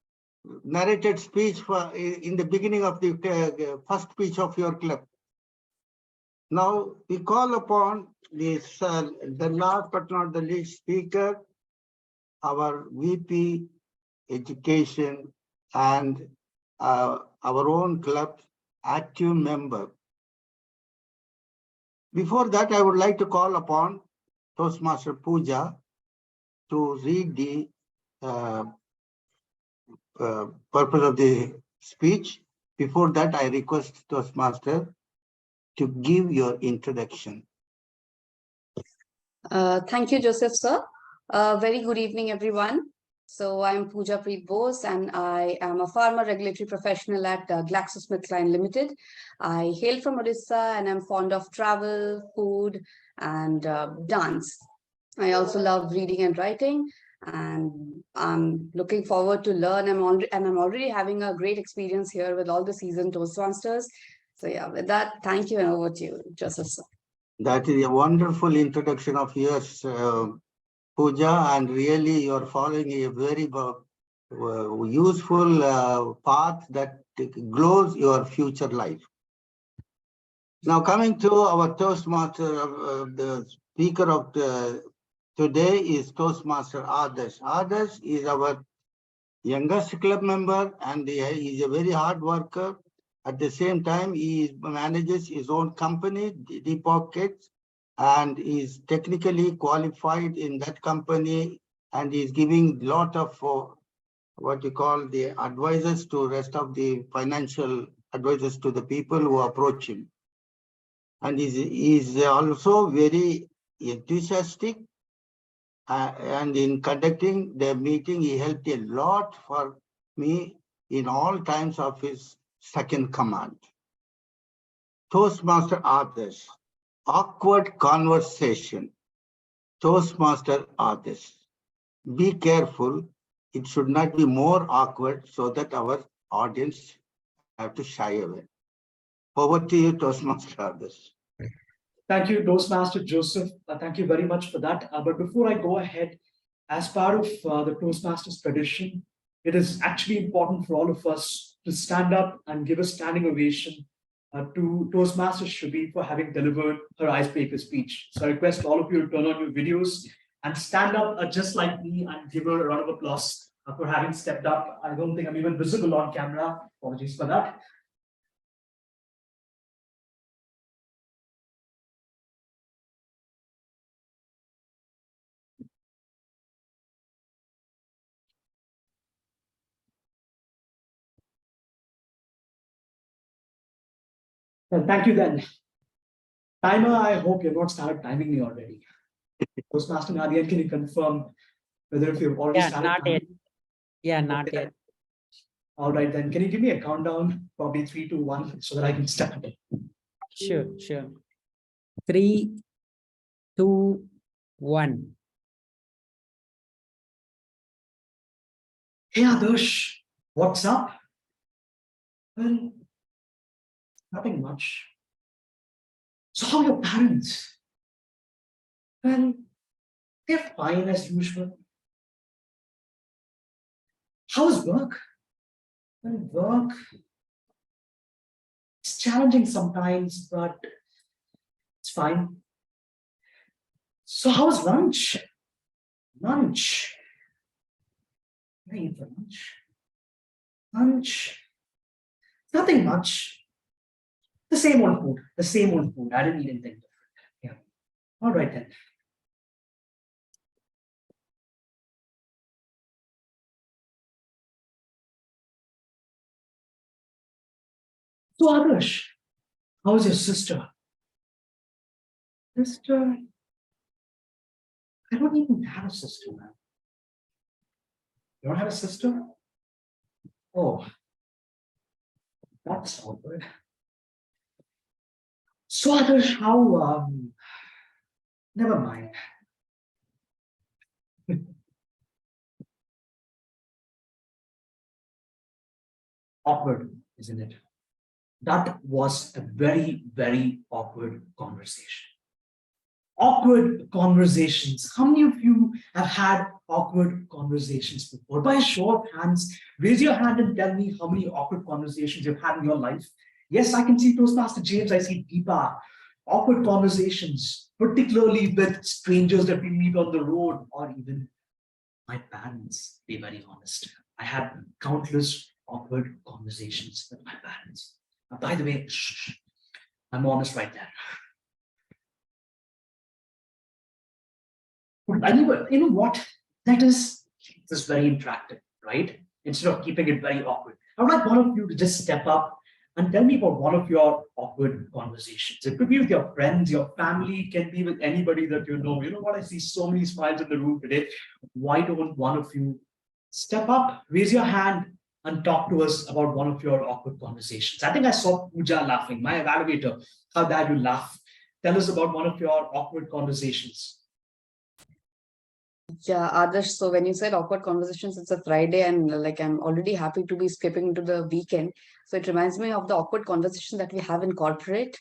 narrated speech in the beginning of the first speech of your club. Now we call upon this, the last but not the least speaker, our VP Education and our own club active member, Before that, I would like to call upon Toastmaster Pooja to read the purpose of the speech. Before that, I request Toastmaster to give your introduction. Thank you, Joseph, sir. Very good evening, everyone. So I'm Pooja Preet Bose, and I am a pharma regulatory professional at GlaxoSmithKline Limited. I hail from Odisha, and I'm fond of travel, food, and dance. I also love reading and writing, and I'm looking forward to learn. I'm already having a great experience here with all the seasoned Toastmasters. So yeah, with that, thank you, and over to you, Joseph, sir. That is a wonderful introduction of yours, Pooja, and really you're following a very useful path that glows your future life. Now coming to our Toastmaster, the speaker of today is Toastmaster Adarsh. Adarsh is our youngest club member, and he is a very hard worker. At the same time, he manages his own company, Deepak Kids, and is technically qualified in that company, and is giving a lot of what you call the advisors to rest of the financial advisors to the people who approach him. And is also very enthusiastic, and in conducting the meeting, he helped a lot for me in all times of his second command. Toastmaster Adarsh. Awkward conversation. Toastmaster Adarsh. Be careful. It should not be more awkward so that our audience have to shy away. Over to you, Toastmaster Adarsh. Thank you, Toastmaster Joseph. Thank you very much for that. But before I go ahead, as part of the Toastmasters tradition, it is actually important for all of us to stand up and give a standing ovation to Toastmaster Shubhi for having delivered her icebreaker speech. So I request all of you to turn on your videos and stand up just like me and give her a round of applause for having stepped up. I don't think I'm even visible on camera. Apologies for that. Well, thank you then. Timer, I hope you've not started timing me already. Toastmaster Nadia, can you confirm whether if you've already started not yet. timing? Yeah, not yet. All right, then. Can you give me a countdown? Probably 3, 2, 1, so that I can start. Sure. 3, 2, 1. Hey, Adarsh, what's up? Well, nothing much. So how are your parents? Well, they're fine as usual. How's work? Well, work, it's challenging sometimes, but it's fine. So how's lunch? Lunch. What do I eat for lunch? Lunch. Nothing much. The same old food. The same old food. I didn't eat anything different. Yeah. All right then. So Adarsh, how's your sister? Sister? I don't even have a sister, man. You don't have a sister? Oh, that's awkward. So Adarsh, how, never mind. Awkward, isn't it? That was a very, very awkward conversation. Awkward conversations. How many of you have had awkward conversations before? By a show of hands, raise your hand and tell me how many awkward conversations you've had in your life. Yes, I can see Toastmaster James, I see Deepa. Awkward conversations, particularly with strangers that we meet on the road, or even my parents, to be very honest. I had countless awkward conversations with my parents. By the way, shh, I'm honest right there. Would anyone, you know what? Let us keep this very interactive, right? Instead of keeping it very awkward. I would like one of you to just step up and tell me about one of your awkward conversations. It could be with your friends, your family, it can be with anybody that you know. You know what? I see so many smiles in the room today. Why don't one of you step up, raise your hand, and talk to us about one of your awkward conversations? I think I saw Pooja laughing, my evaluator. How dare you laugh? Tell us about one of your awkward conversations. Yeah, Adarsh, so when you said awkward conversations, it's a Friday and like I'm already happy to be skipping into the weekend. So it reminds me of the awkward conversation that we have in corporate.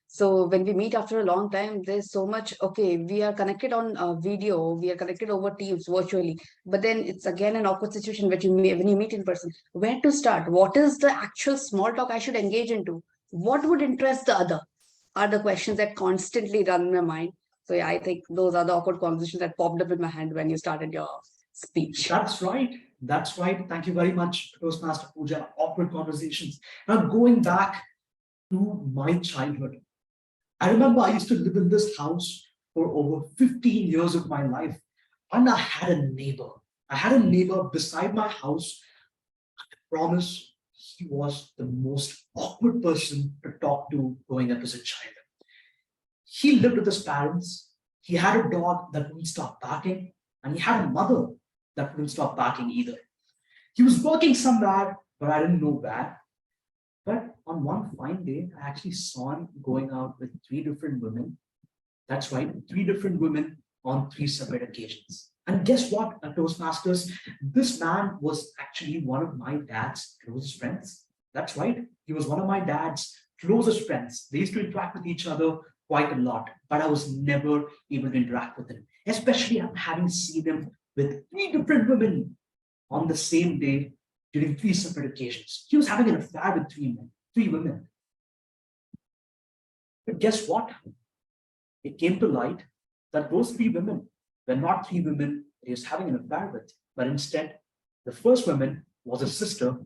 So when we meet after a long time, there's so much, okay, we are connected on video, we are connected over Teams virtually, but then it's again an awkward situation when you meet in person. Where to start? What is the actual small talk I should engage into? What would interest the other? Are the questions that constantly run in my mind. So yeah, I think those are the awkward conversations that popped up in my hand when you started your speech. That's right. That's right. Thank you very much, Toastmaster Pooja. Awkward conversations. Now, going back to my childhood, I remember I used to live in this house for over 15 years of my life, and I had a neighbor. I had a neighbor beside my house. I promise he was the most awkward person to talk to growing up as a child. He lived with his parents. He had a dog that wouldn't stop barking, and he had a mother that wouldn't stop barking either. He was working somewhere, but I didn't know where. But on one fine day, I actually saw him going out with 3 different women. That's right, 3 different women on 3 separate occasions. And guess what, Toastmasters? This man was actually one of my dad's closest friends. That's right, he was one of my dad's closest friends. They used to interact with each other quite a lot, but I was never able to interact with him, especially having seen him with 3 different women on the same day during 3 separate occasions. He was having an affair with 3 women. But guess what? It came to light that those 3 women were not 3 women he was having an affair with, but instead, the first woman was his sister,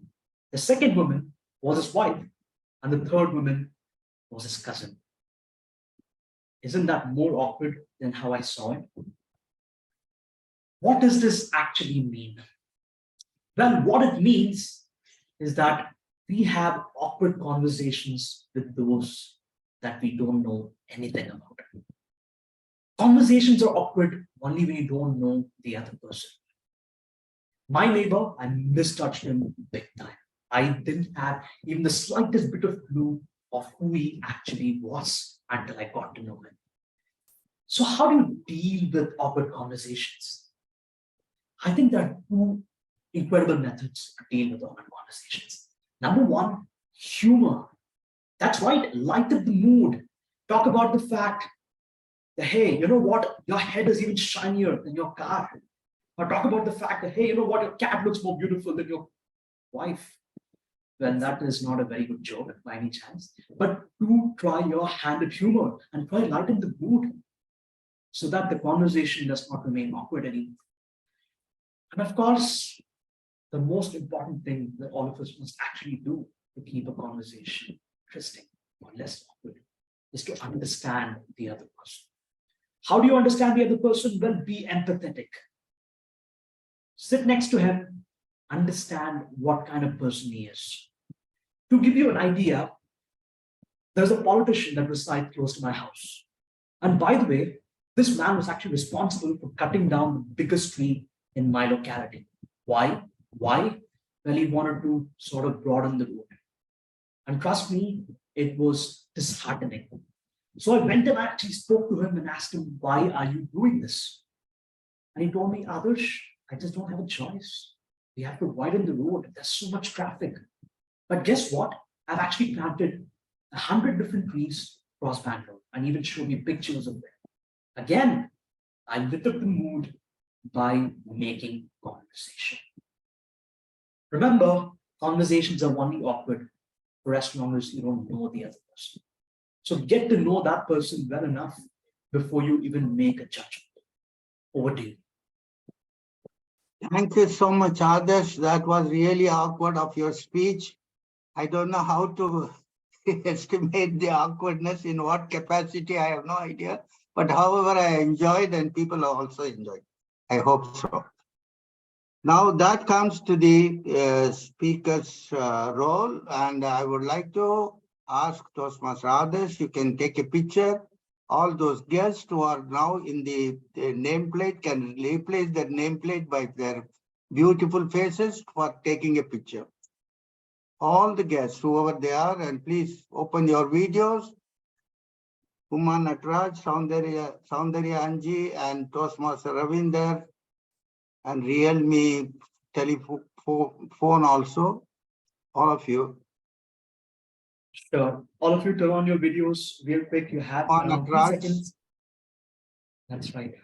the second woman was his wife, and the third woman was his cousin. Isn't that more awkward than how I saw it? What does this actually mean? Well, what it means is that we have awkward conversations with those that we don't know anything about. Conversations are awkward only when you don't know the other person. My neighbor, I mistouched him big time. I didn't have even the slightest bit of clue of who he actually was until I got to know him. So how do you deal with awkward conversations? I think there are 2 incredible methods to deal with awkward conversations. Number 1, humor. That's right, lighten the mood. Talk about the fact that, hey, you know what, your head is even shinier than your car. Or talk about the fact that, hey, you know what, your cat looks more beautiful than your wife. Well, that is not a very good joke by any chance. But do try your hand at humor and try lighten the mood so that the conversation does not remain awkward anymore. And of course, the most important thing that all of us must actually do to keep a conversation interesting or less awkward is to understand the other person. How do you understand the other person? Well, be empathetic. Sit next to him, understand what kind of person he is. To give you an idea, there's a politician that resides close to my house. And by the way, this man was actually responsible for cutting down the biggest tree in my locality. Why? Well, he wanted to sort of broaden the road. And trust me, it was disheartening. So I went and I actually spoke to him and asked him, why are you doing this? And he told me, Adarsh, I just don't have a choice. We have to widen the road. There's so much traffic. But guess what? I've actually planted 100 different trees across Bangalore and even showed me pictures of them. Again, I lit up the mood by making conversation. Remember, conversations are only awkward for as long as you don't know the other person. So get to know that person well enough before you even make a judgment. Over to you. Thank you so much, Adarsh. That was really awkward of your speech. I don't know how to estimate the awkwardness in what capacity. I have no idea. But however, I enjoyed and people also enjoyed. I hope so. Now that comes to the speaker's role, and I would like to ask Toastmaster Adesh, you can take a picture. All those guests who are now in the nameplate can replace their nameplate by their beautiful faces for taking a picture. All the guests, whoever they are, and please open your videos. Uma Natraj, Soundarya Anji, and Toastmaster Ravinder, and Realme telephone also, all of you. Sure. All of you turn on your videos real quick. You have On around 3 Natraj. seconds. That's right.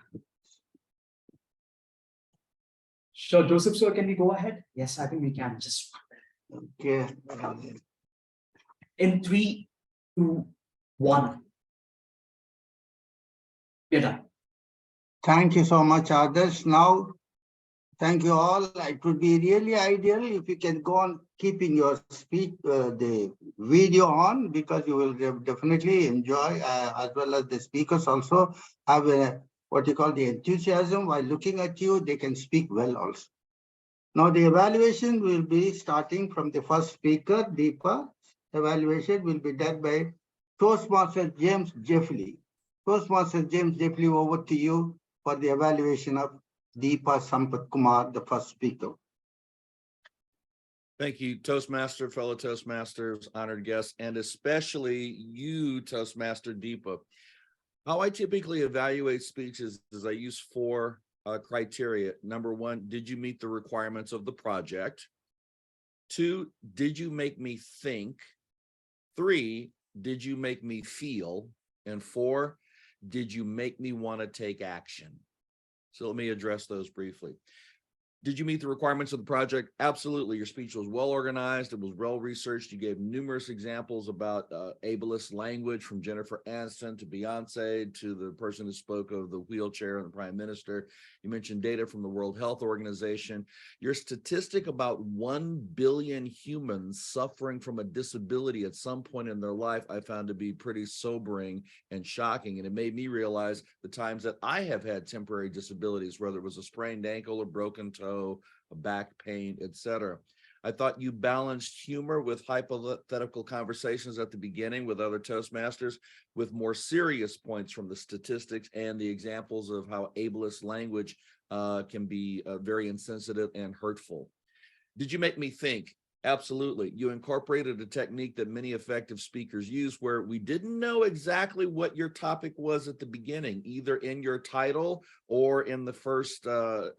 Sure, Joseph, sir, can we go ahead? Yes, I think we can. Just Okay. in 3, 2, 1. We're done. Thank you so much, Adarsh. Now, thank you all. It would be really ideal if you can go on keeping your speech, the video on, because you will definitely enjoy, as well as the speakers also have what you call the enthusiasm. While looking at you, they can speak well also. Now, the evaluation will be starting from the first speaker, Deepa. Evaluation will be done by Toastmaster James Jeffley. Toastmaster James Jeffley, over to you for the evaluation of Deepa Sampath Kumar, the first speaker. Thank you, Toastmaster, fellow Toastmasters, honored guests, and especially you, Toastmaster Deepa. How I typically evaluate speeches is I use 4 criteria. Number 1, did you meet the requirements of the project? 2, did you make me think? 3, did you make me feel? And 4, did you make me want to take action? So let me address those briefly. Did you meet the requirements of the project? Absolutely. Your speech was well organized. It was well researched. You gave numerous examples about ableist language, from Jennifer Aniston to Beyonce to the person who spoke of the wheelchair and the prime minister. You mentioned data from the World Health Organization. Your statistic about 1 billion humans suffering from a disability at some point in their life, I found to be pretty sobering and shocking. And it made me realize the times that I have had temporary disabilities, whether it was a sprained ankle or broken toe, a back pain, etc. I thought you balanced humor with hypothetical conversations at the beginning with other Toastmasters, with more serious points from the statistics and the examples of how ableist language can be very insensitive and hurtful. Did you make me think? Absolutely. You incorporated a technique that many effective speakers use, where we didn't know exactly what your topic was at the beginning, either in your title or in the first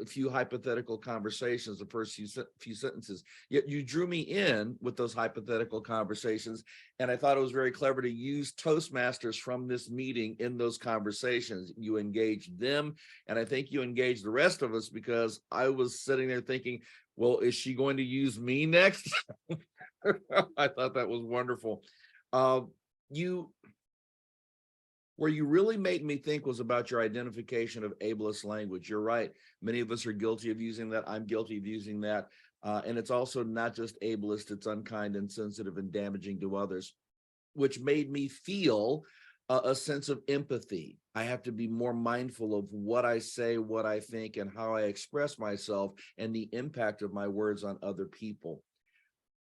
few hypothetical conversations, the first few sentences. Yet you drew me in with those hypothetical conversations, and I thought it was very clever to use Toastmasters from this meeting in those conversations. You engaged them, and I think you engaged the rest of us, because I was sitting there thinking, well, is she going to use me next? I thought that was wonderful. Where you really made me think was about your identification of ableist language. You're right. Many of us are guilty of using that. I'm guilty of using that. And it's also not just ableist, it's unkind, insensitive, and damaging to others, which made me feel a sense of empathy. I have to be more mindful of what I say, what I think, and how I express myself, and the impact of my words on other people.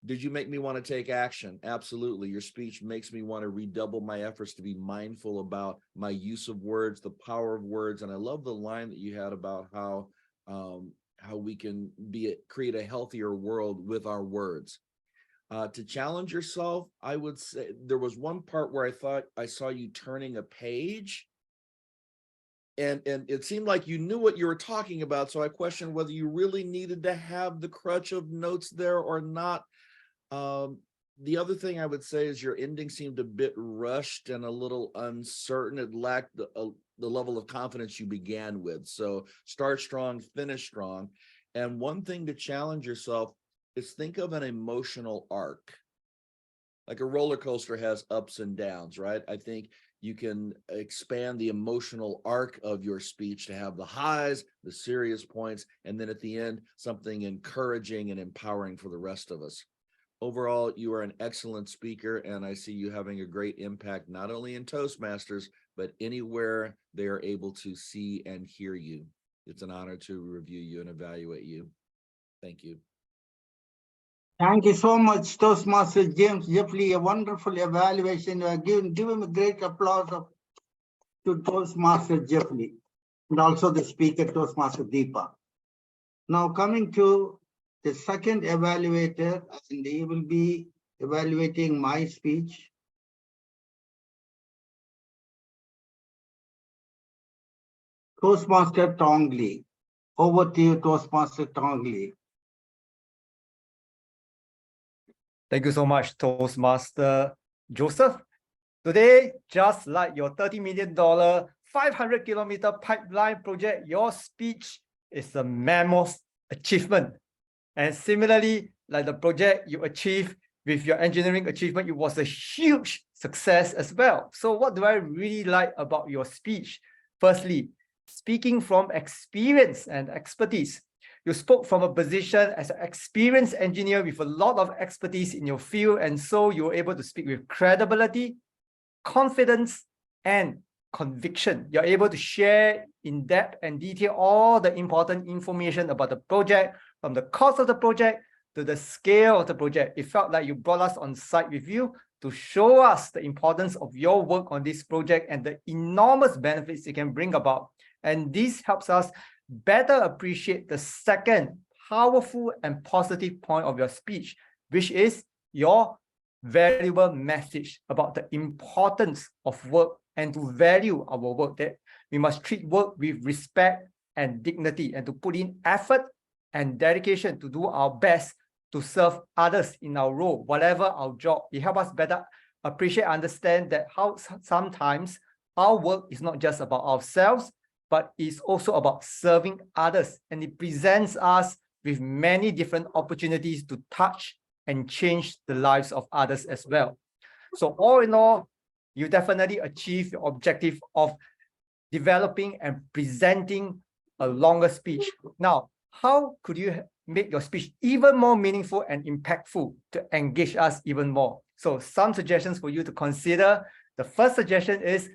Did you make me want to take action? Absolutely. Your speech makes me want to redouble my efforts to be mindful about my use of words, the power of words. And I love the line that you had about how we can create a healthier world with our words. To challenge yourself, I would say there was one part where I thought I saw you turning a page, and it seemed like you knew what you were talking about. So I questioned whether you really needed to have the crutch of notes there or not. The other thing I would say is your ending seemed a bit rushed and a little uncertain. It lacked the level of confidence you began with. So start strong, finish strong. And one thing to challenge yourself is think of an emotional arc. Like a roller coaster has ups and downs, right? I think you can expand the emotional arc of your speech to have the highs, the serious points, and then at the end, something encouraging and empowering for the rest of us. overall, you are an excellent speaker, and I see you having a great impact, not only in Toastmasters, but anywhere they are able to see and hear you. It's an honor to review you and evaluate you. Thank you. Thank you so much, Toastmaster James Jeffley. A wonderful evaluation. Give him a great applause to Toastmaster Jeffley and also the speaker, Toastmaster Deepa. Now coming to the second evaluator, and he will be evaluating my speech. Toastmaster Tongli. Over to you, Toastmaster Tongli. Thank you so much, Toastmaster Joseph. Today, just like your $30 million, 500-kilometer pipeline project, your speech is a mammoth achievement. And similarly, like the project you achieved with your engineering achievement, it was a huge success as well. So what do I really like about your speech? Firstly, speaking from experience and expertise. You spoke from a position as an experienced engineer with a lot of expertise in your field, and so you were able to speak with credibility, confidence, and conviction. You're able to share in depth and detail all the important information about the project, from the cost of the project to the scale of the project. It felt like you brought us on site with you to show us the importance of your work on this project and the enormous benefits it can bring about. And this helps us better appreciate the second powerful and positive point of your speech, which is your valuable message about the importance of work and to value our work, that we must treat work with respect and dignity and to put in effort and dedication to do our best to serve others in our role, whatever our job. It helps us better appreciate, understand that how sometimes our work is not just about ourselves, but it's also about serving others. And it presents us with many different opportunities to touch and change the lives of others as well. So all in all, you definitely achieve your objective of developing and presenting a longer speech. Now, how could you make your speech even more meaningful and impactful to engage us even more? So some suggestions for you to consider. The first suggestion is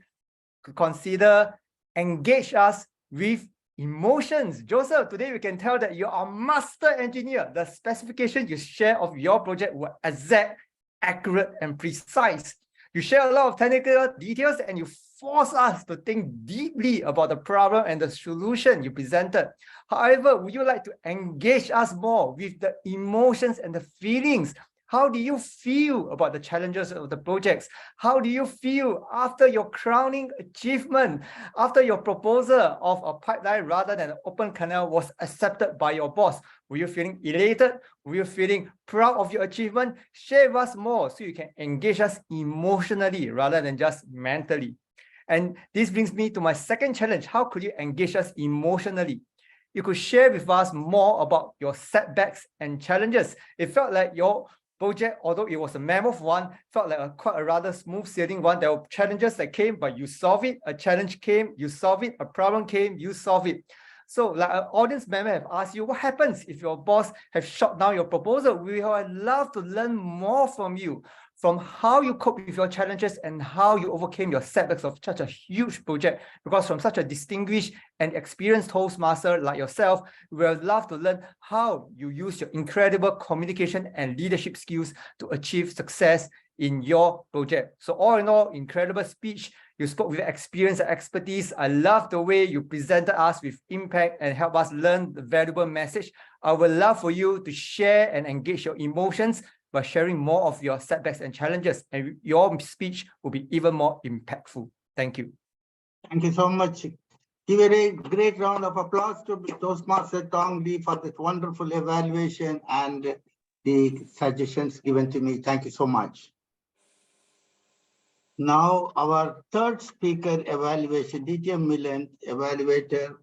to consider engage us with emotions. Joseph, today we can tell that you are a master engineer. The specifications you share of your project were exact, accurate, and precise. You share a lot of technical details and you force us to think deeply about the problem and the solution you presented. However, would you like to engage us more with the emotions and the feelings? How do you feel about the challenges of the projects? How do you feel after your crowning achievement, after your proposal of a pipeline rather than an open canal was accepted by your boss? Were you feeling elated? Were you feeling proud of your achievement? Share with us more so you can engage us emotionally rather than just mentally. And this brings me to my second challenge. How could you engage us emotionally? You could share with us more about your setbacks and challenges. It felt like your project, although it was a mammoth one, felt like quite a rather smooth sailing one. There were challenges that came, but you solve it. A challenge came, you solve it. A problem came, you solve it. So like an audience member have asked you, what happens if your boss has shot down your proposal? We would love to learn more from you, from how you cope with your challenges and how you overcame your setbacks of such a huge project. Because from such a distinguished and experienced Toastmaster like yourself, we would love to learn how you use your incredible communication and leadership skills to achieve success in your project. So all in all, incredible speech. You spoke with experience and expertise. I love the way you presented us with impact and help us learn the valuable message. I would love for you to share and engage your emotions by sharing more of your setbacks and challenges, and your speech will be even more impactful. Thank you. Thank you so much. Give a great round of applause to Toastmaster Tong Lee for this wonderful evaluation and the suggestions given to me. Thank you so much. Now, our third speaker evaluation, DTM Millen evaluator,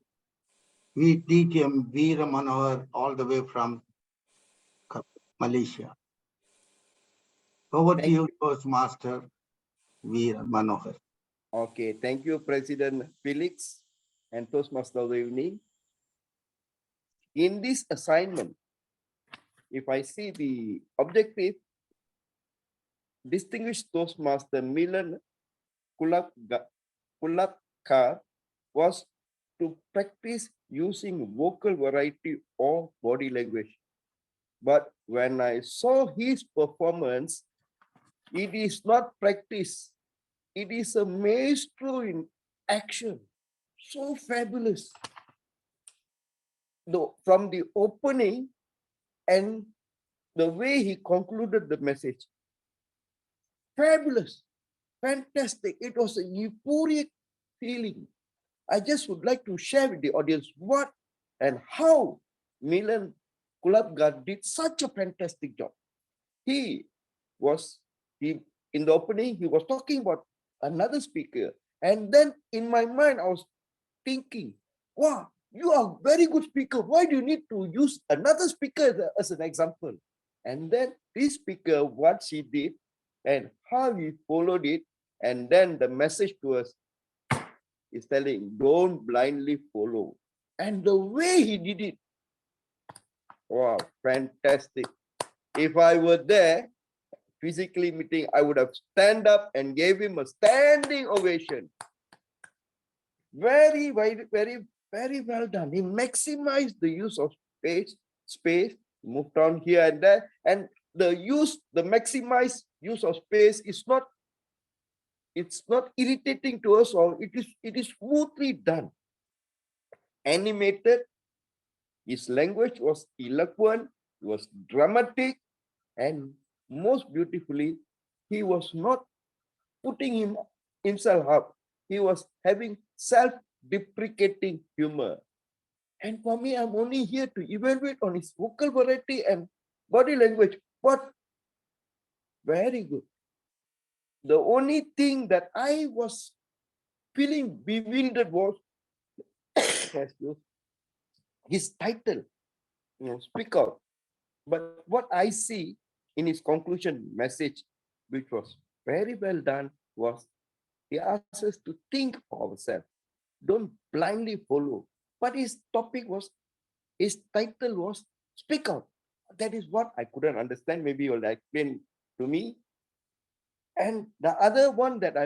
DTM Veera Manohar, all the way from Malaysia. Over to you, Toastmaster Veera Manohar. Okay, thank you, President Felix and Toastmaster of the evening. In this assignment, if I see the objective, distinguished Toastmaster Milan Kulapkar was to practice using vocal variety or body language. But when I saw his performance, it is not practice. It is a maestro in action. So fabulous. From the opening and the way he concluded the message. Fabulous. Fantastic. It was a euphoric feeling. I just would like to share with the audience what and how Milan Kulapkar did such a fantastic job. In the opening, he was talking about another speaker. And then in my mind, I was thinking, wow, you are a very good speaker. Why do you need to use another speaker as an example? And then this speaker, what she did and how he followed it, and then the message to us is telling, don't blindly follow. And the way he did it, wow, fantastic. If I were there, physically meeting, I would have stand up and gave him a standing ovation. Very, very, very, very well done. He maximized the use of space, moved on here and there, and the maximized use of space is not, it's not irritating to us all. It is smoothly done. Animated. His language was eloquent, was dramatic, and most beautifully, he was not putting himself up. He was having self-deprecating humor. And for me, I'm only here to evaluate on his vocal variety and body language, but very good. The only thing that I was feeling bewildered was his title, speak out. But what I see in his conclusion message, which was very well done, was he asked us to think for ourselves. Don't blindly follow. But his title was speak out. That is what I couldn't understand. Maybe you'll explain to me. And the other one that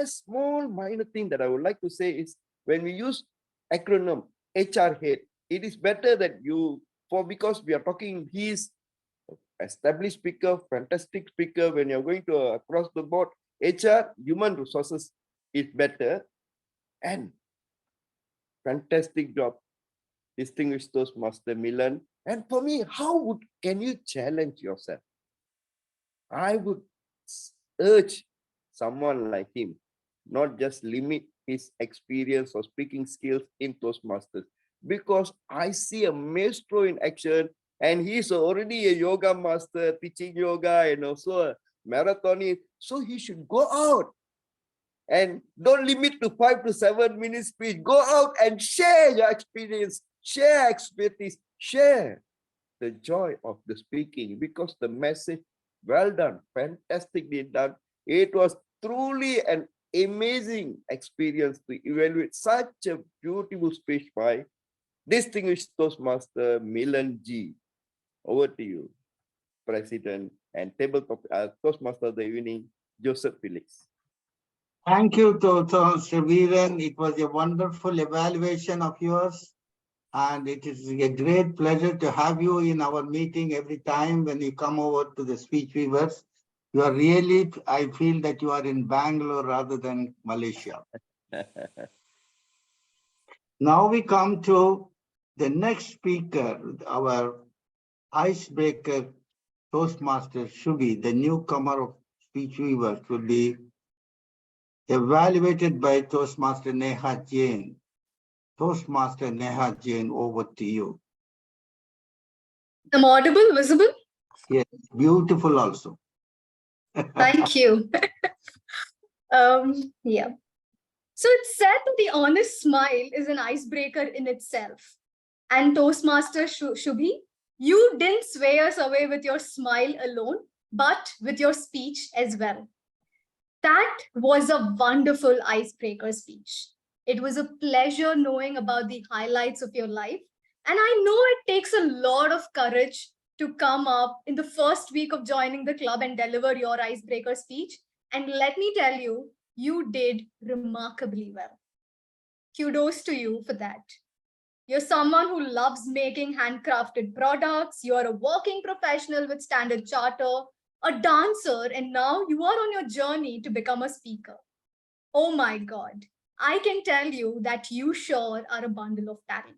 small minor thing that I would like to say is when we use acronym HR head, it is better that because we are talking, he's established speaker, fantastic speaker. When you're going to across the board, HR, human resources is better. And fantastic job, distinguished Toastmaster Milan. And for me, can you challenge yourself? I would urge someone like him, not just limit his experience or speaking skills in Toastmasters, because I see a maestro in action, and he's already a yoga master teaching yoga and also a marathonist. So he should go out and don't limit to 5 to 7 minutes speech. Go out and share your experience, share expertise, share the joy of the speaking, because the message, well done, fantastically done. It was truly an amazing experience to evaluate such a beautiful speech by distinguished Toastmaster Milan G. Over to you, President and tabletop Toastmaster of the evening, Joseph Felix. Thank you, Toastmaster Viren. It was a wonderful evaluation of yours. And it is a great pleasure to have you in our meeting every time when you come over to the Speech Weavers. You are really, I feel that you are in Bangalore rather than Malaysia. Now we come to the next speaker, our icebreaker Toastmaster Shubhi, the newcomer of Speech Weavers, will be evaluated by Toastmaster Neha Jain. Toastmaster Neha Jain, over to you. I'm audible, visible? Yes, beautiful also. Thank you. Yeah. So it's said that the honest smile is an icebreaker in itself. And Toastmaster Shubhi, you didn't sway us away with your smile alone, but with your speech as well. That was a wonderful icebreaker speech. It was a pleasure knowing about the highlights of your life. And I know it takes a lot of courage to come up in the first week of joining the club and deliver your icebreaker speech. And let me tell you, you did remarkably well. Kudos to you for that. You're someone who loves making handcrafted products. You're a working professional with Standard Charter, a dancer, and now you are on your journey to become a speaker. Oh my God, I can tell you that you sure are a bundle of talent.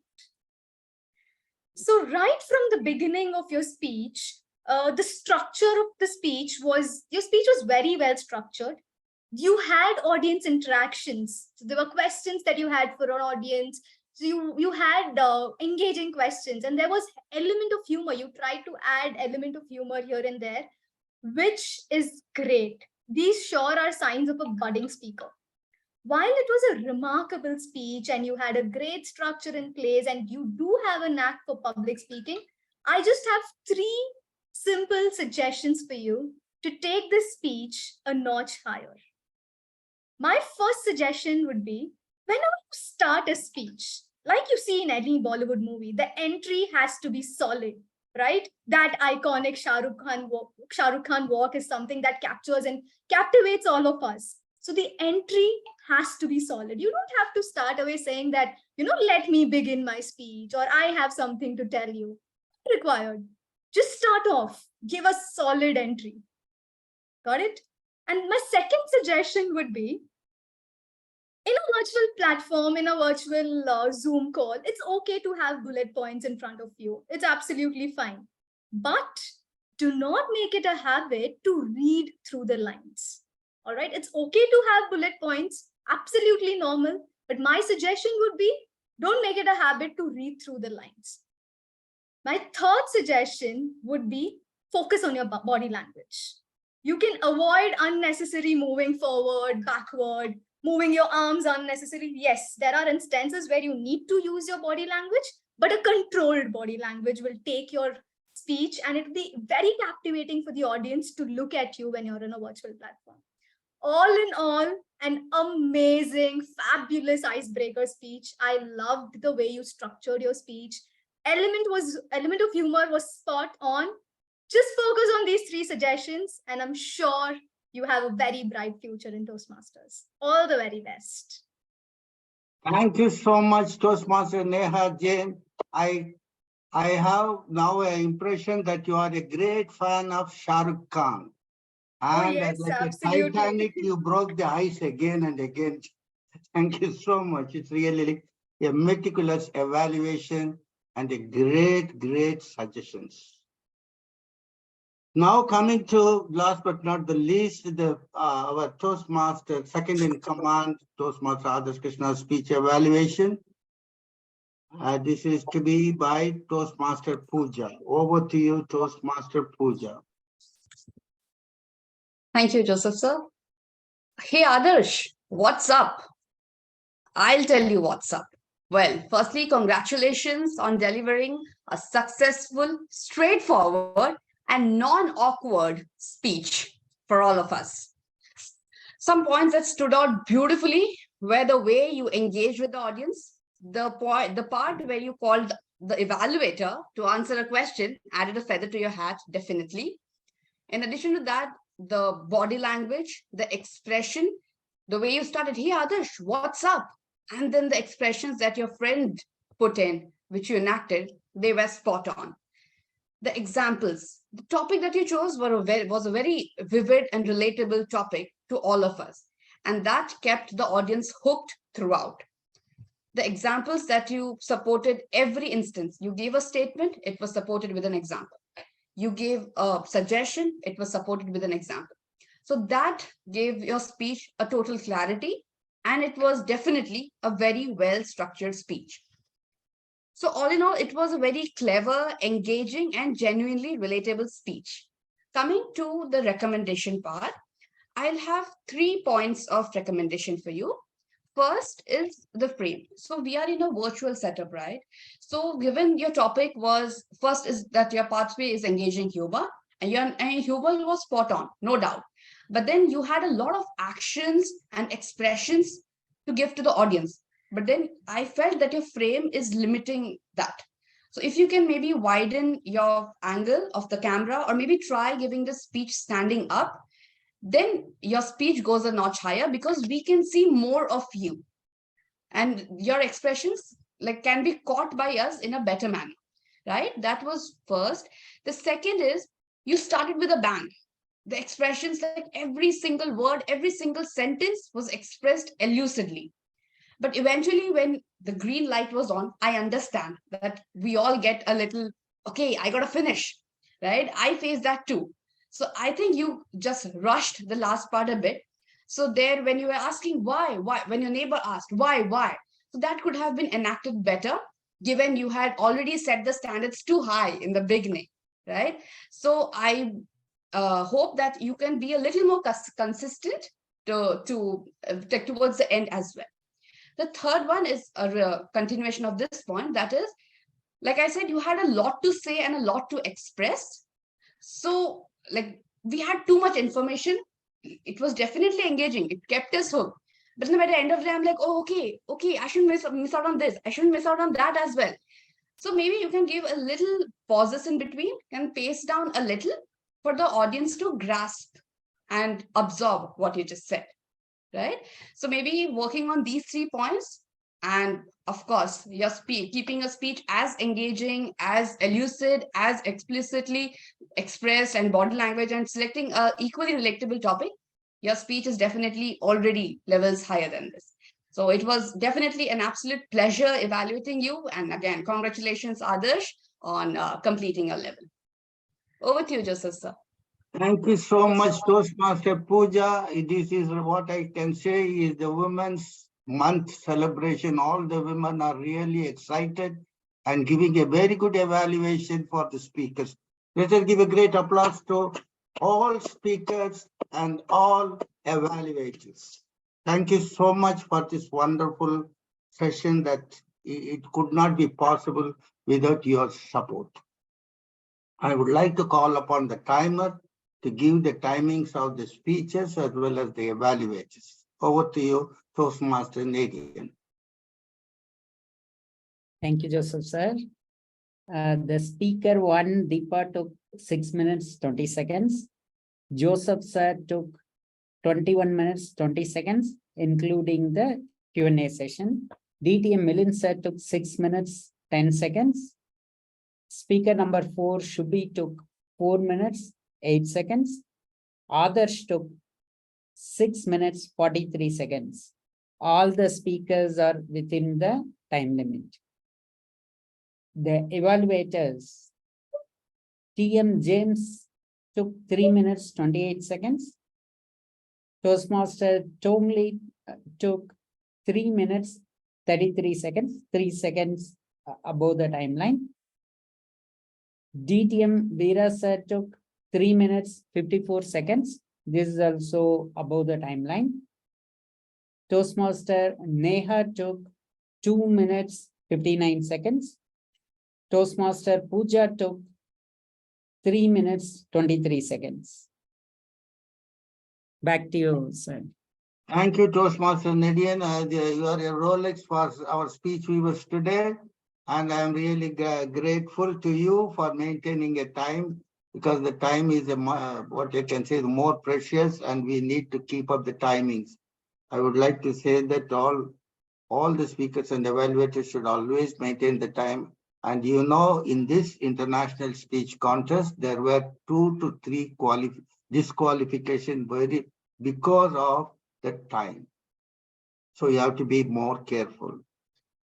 So right from the beginning of your speech, the structure of the speech was, your speech was very well structured. You had audience interactions. So there were questions that you had for an audience. So you had engaging questions, and there was element of humor. You tried to add element of humor here and there, which is great. These sure are signs of a budding speaker. While it was a remarkable speech and you had a great structure in place and you do have a knack for public speaking, I just have 3 simple suggestions for you to take this speech a notch higher. My first suggestion would be, whenever you start a speech, like you see in any Bollywood movie, the entry has to be solid, right? That iconic Shah Rukh Khan walk is something that captures and captivates all of us. So the entry has to be solid. You don't have to start away saying that, let me begin my speech, or I have something to tell you. Not required. Just start off, give a solid entry. Got it? And my second suggestion would be, in a virtual platform, in a virtual Zoom call, it's okay to have bullet points in front of you. It's absolutely fine. But do not make it a habit to read through the lines. All right, it's okay to have bullet points, absolutely normal. But my suggestion would be, don't make it a habit to read through the lines. My third suggestion would be, focus on your body language. You can avoid unnecessary moving forward, backward, moving your arms unnecessarily. Yes, there are instances where you need to use your body language, but a controlled body language will take your speech and it will be very captivating for the audience to look at you when you're in a virtual platform. All in all, an amazing, fabulous icebreaker speech. I loved the way you structured your speech. Element of humor was spot on. Just focus on these 3 suggestions, and I'm sure you have a very bright future in Toastmasters. All the very best. Thank you so much, Toastmaster Neha Jain. I have now an impression that you are a great fan of Shah Rukh Khan. And yes, like absolutely. a Titanic, you broke the ice again and again. Thank you so much. It's really a meticulous evaluation and a great suggestions. Now coming to last but not the least, our Toastmaster, second in command, Toastmaster Adarsh Krishna's speech evaluation. This is to be by Toastmaster Pooja. Over to you, Toastmaster Pooja. Thank you, Joseph, sir. Hey, Adarsh, what's up? I'll tell you what's up. Well, firstly, congratulations on delivering a successful, straightforward, and non-awkward speech for all of us. Some points that stood out beautifully were the way you engaged with the audience, the part where you called the evaluator to answer a question, added a feather to your hat, definitely. In addition to that, the body language, the expression, the way you started, hey Adarsh, what's up? And then the expressions that your friend put in, which you enacted, they were spot on. The examples, the topic that you chose was a very vivid and relatable topic to all of us. And that kept the audience hooked throughout. The examples that you supported every instance, you gave a statement, it was supported with an example. You gave a suggestion, it was supported with an example. So that gave your speech a total clarity, and it was definitely a very well-structured speech. So all in all, it was a very clever, engaging, and genuinely relatable speech. Coming to the recommendation part, I'll have 3 points of recommendation for you. First is the frame. So we are in a virtual setup, right? So given your topic was, first is that your pathway is engaging humor, and your humor was spot on, no doubt. But then you had a lot of actions and expressions to give to the audience. But then I felt that your frame is limiting that. So if you can maybe widen your angle of the camera, or maybe try giving the speech standing up, then your speech goes a notch higher, because we can see more of you. And your expressions can be caught by us in a better manner, right? That was first. The second is, you started with a bang. The expressions, like every single word, every single sentence was expressed elucidly. But eventually, when the green light was on, I understand that we all get a little, okay, I got to finish, right? I face that too. So I think you just rushed the last part a bit. So there, when you were asking why, when your neighbor asked why, so that could have been enacted better, given you had already set the standards too high in the beginning, right? So I hope that you can be a little more consistent towards the end as well. The third one is a continuation of this point. That is, like I said, you had a lot to say and a lot to express. So we had too much information. It was definitely engaging. It kept us hooked. But then by the end of the day, I'm like, oh, okay, I shouldn't miss out on this. I shouldn't miss out on that as well. So maybe you can give a little pauses in between and pace down a little for the audience to grasp and absorb what you just said, right? So maybe working on these 3 points, and of course, your speech, keeping a speech as engaging, as elucid, as explicitly expressed, and body language, and selecting a equally relatable topic, your speech is definitely already levels higher than this. So it was definitely an absolute pleasure evaluating you. And again, congratulations, Adarsh, on completing your level. Over to you, Joseph, sir. Thank you so much, Toastmaster Pooja. This is what I can say is the Women's Month celebration. All the women are really excited and giving a very good evaluation for the speakers. Let us give a great applause to all speakers and all evaluators. Thank you so much for this wonderful session that it could not be possible without your support. I would like to call upon the timer to give the timings of the speeches as well as the evaluators. Over to you, Toastmaster Nadian. Thank you, Joseph, sir. The speaker one, Deepa, took 6 minutes, 20 seconds. Joseph, sir, took 21 minutes, 20 seconds, including the Q&A session. DTM Milind, sir, took 6 minutes, 10 seconds. Speaker number 4, Shubhi, took 4 minutes, 8 seconds. Adarsh took 6 minutes, 43 seconds. All the speakers are within the time limit. The evaluators, TM James took 3 minutes, 28 seconds. Toastmaster Tongli took 3 minutes, 33 seconds, 3 seconds above the timeline. DTM Veera sir took 3 minutes, 54 seconds. This is also above the timeline. Toastmaster Neha took 2 minutes, 59 seconds. Toastmaster Pooja took 3 minutes, 23 seconds. Back to you, sir. Thank you, Toastmaster Nadian. You are a Rolex for our speech weavers today. And I'm really grateful to you for maintaining a time, because the time is what I can say, more precious, and we need to keep up the timings. I would like to say that all the speakers and evaluators should always maintain the time. And you know, in this international speech contest, there were 2 to 3 disqualifications because of the time. So you have to be more careful.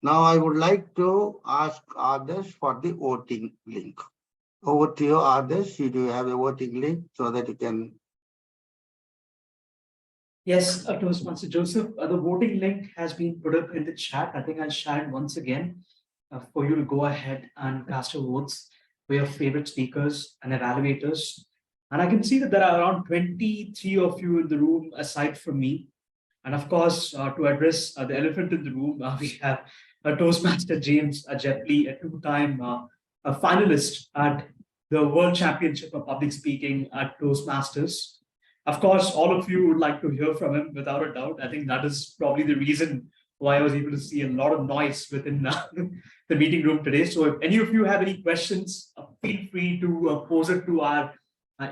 Now I would like to ask Adarsh for the voting link. Over to you, Adarsh. You do have a voting link so that you can. Yes, Toastmaster Joseph, the voting link has been put up in the chat. I think I'll share it once again for you to go ahead and cast your votes for your favorite speakers and evaluators. And I can see that there are around 23 of you in the room aside from me. And of course, to address the elephant in the room, we have Toastmaster James Jeffley, a 2-time finalist at the World Championship of Public Speaking at Toastmasters. Of course, all of you would like to hear from him without a doubt. I think that is probably the reason why I was able to see a lot of noise within the meeting room today. So if any of you have any questions, feel free to pose it to our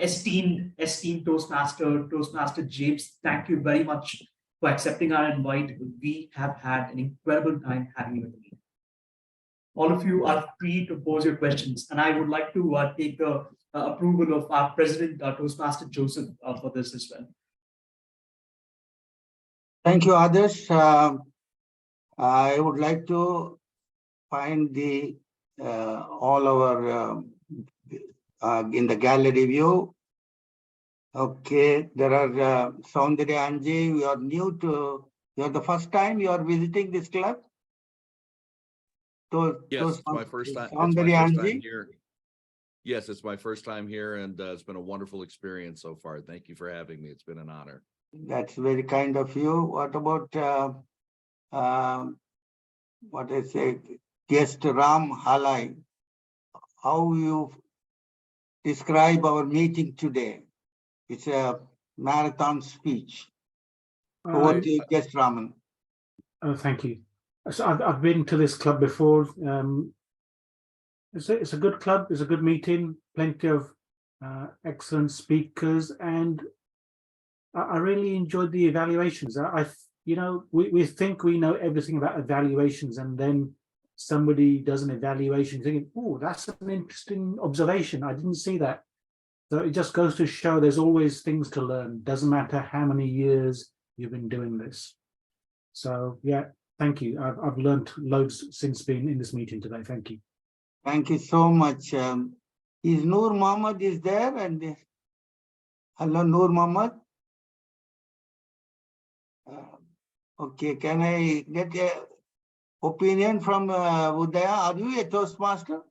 esteemed Toastmaster James. Thank you very much for accepting our invite. We have had an incredible time having you with me. All of you are free to pose your questions, and I would like to take the approval of our President, Toastmaster Joseph, for this as well. Thank you, Adarsh. I would like to find the all our in the gallery view. Okay, there are Soundarya Anji. You are new to. You are the first time you are visiting this club. Yes, it's my first time. Soundarya Anji. Here. Yes, it's my first time here, and it's been a wonderful experience so far. Thank you for having me. It's been an honor. That's very kind of you. What about what I say, guest Ram Halai? How you describe our meeting today? It's a marathon speech. Over to you, guest Raman. Thank you. So I've been to this club before. It's a good club. It's a good meeting. Plenty of excellent speakers, and I really enjoyed the evaluations. We think we know everything about evaluations, and then somebody does an evaluation thinking, oh, that's an interesting observation. I didn't see that. So it just goes to show there's always things to learn. Doesn't matter how many years you've been doing this. So yeah, thank you. I've learned loads since being in this meeting today. Thank you. Thank you so much. Is Noor Mohammed is there? And hello, Noor Mohammed. Okay, can I get an opinion from Udaya? Are you a Toastmaster?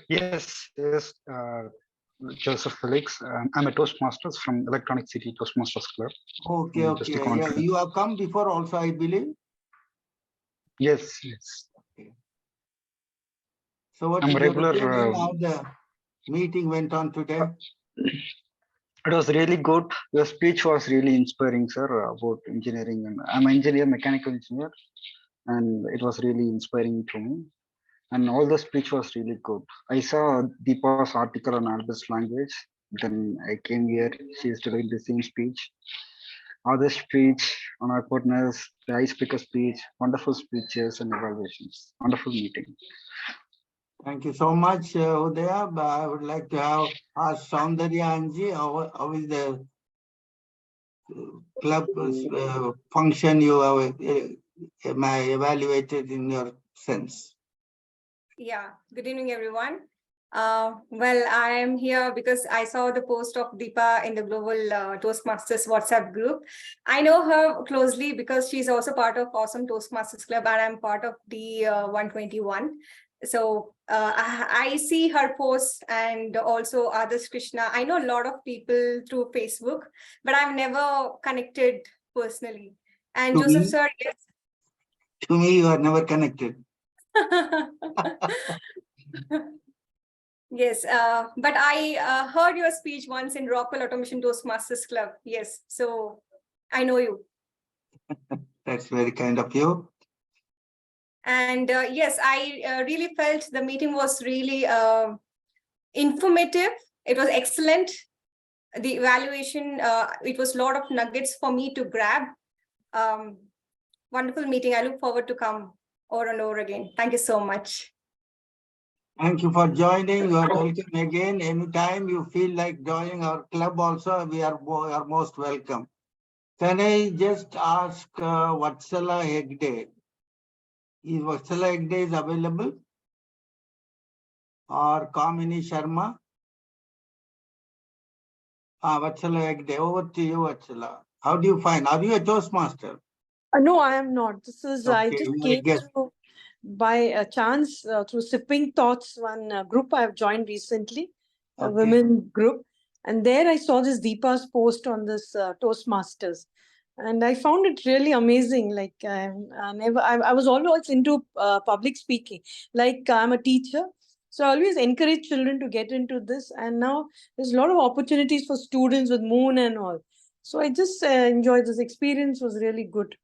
Yes, Joseph Felix. I'm a Toastmasters from Electronic City Toastmasters Club. Okay, okay. Yeah, you have come before also, I believe. Yes, yes. Okay. So what I'm is a your regular. opinion? How the meeting went on today? It was really good. Your speech was really inspiring, sir, about engineering. And I'm an engineer, mechanical engineer, and it was really inspiring to me. And all the speech was really good. I saw Deepa's article on Albert language. Then I came here. She is doing the same speech. Other speech on our partners, the ice speaker speech, wonderful speeches and evaluations. Wonderful meeting. Thank you so much, Udaya. I would like to ask Soundarya Anji, how is the club function you have evaluated in your sense? Yeah, good evening, everyone. Well, I am here because I saw the post of Deepa in the Global Toastmasters WhatsApp group. I know her closely because she's also part of Awesome Toastmasters Club, and I'm part of the 121. So I see her posts and also Adarsh Krishna. I know a lot of people through Facebook, but I've never connected personally. And To Joseph me? sir, yes. To me, you are never connected. Yes, but I heard your speech once in Rockwell Automation Toastmasters Club. Yes, so I know you. That's very kind of you. And yes, I really felt the meeting was really informative. It was excellent. The evaluation, it was a lot of nuggets for me to grab. Wonderful meeting. I look forward to come over and over again. Thank you so much. Thank you for joining. You are welcome again. Anytime you feel like joining our club also, we are most welcome. Can I just ask Vatsala Hegde? Is Vatsala Hegde is available? Or Kamini Sharma? Vatsala Hegde, over to you, Vatsala. How do you find? Are you a Toastmaster? No, I am not. This is, I Okay, just you came guess. to, by a chance, through Sipping Thoughts, one group I've joined recently, a Okay. women group. And there I saw this Deepa's post on this Toastmasters. And I found it really amazing. Like I was always into public speaking. Like I'm a teacher. So I always encourage children to get into this. And now there's a lot of opportunities for students with Moon and all. So I just enjoyed this experience, was really good.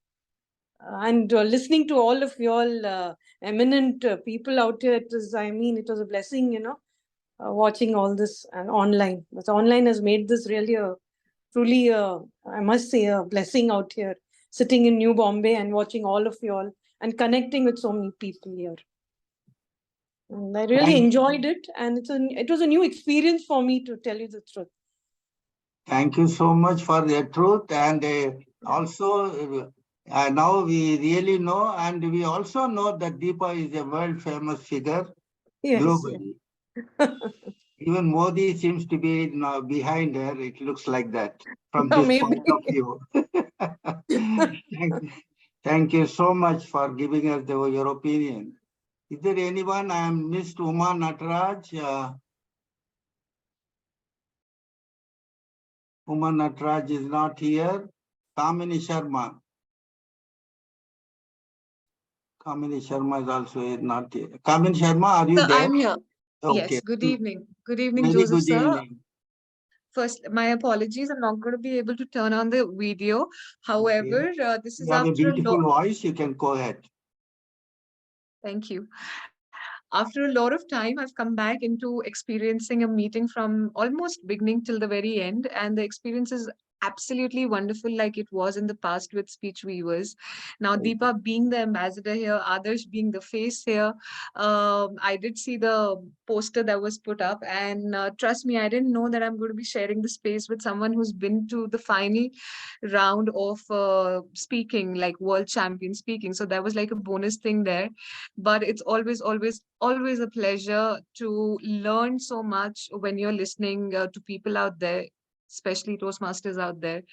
and listening to all of you all eminent people out here. It was a blessing, watching all this and online. But online has made this really truly, I must say, a blessing out here, sitting in New Bombay and watching all of you all and connecting with so many people here. And I really enjoyed it, and it was a new experience for me, to tell you the truth. Thank you so much for the truth, and also now we really know, and we also know that Deepa is a world famous figure globally. Even Modi seems to be behind her. It looks like that from this point of view. Thank you so much for giving us your opinion. Is there anyone? I am Miss Uma Nataraj. Uma Nataraj is not here. Kamini Sharma. Kamini Sharma is also not here. Kamini Sharma, are you there? I'm here. Okay. Yes, good evening. Good evening, Very Joseph good sir. evening. First, my apologies. I'm not going to be able to turn on the video. However, this is You have a after beautiful voice. You can go ahead. Thank you. After a lot of time, I've come back into experiencing a meeting from almost beginning till the very end. And the experience is absolutely wonderful, like it was in the past with Speech Weavers. Now, Deepa being the ambassador here, Adarsh being the face here, I did see the poster that was put up, and trust me, I didn't know that I'm going to be sharing the space with someone who's been to the final round of speaking, like world champion speaking. So that was like a bonus thing there. But it's always a pleasure to learn so much when you're listening to people out there, especially Toastmasters out there.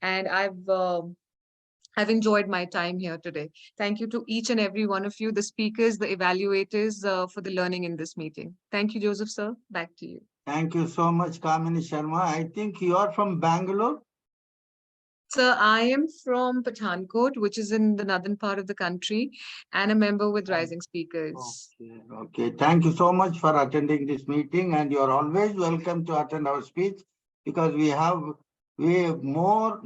And I've enjoyed my time here today. Thank you to each and every one of you, the speakers, the evaluators, for the learning in this meeting. Thank you, Joseph sir. Back to you. Thank you so much, Kamini Sharma. I think you are from Bangalore. Sir, I am from Pathankot, which is in the northern part of the country, and a member with Rising Speakers. Okay. Thank you so much for attending this meeting, and you are always welcome to attend our speech, because we have more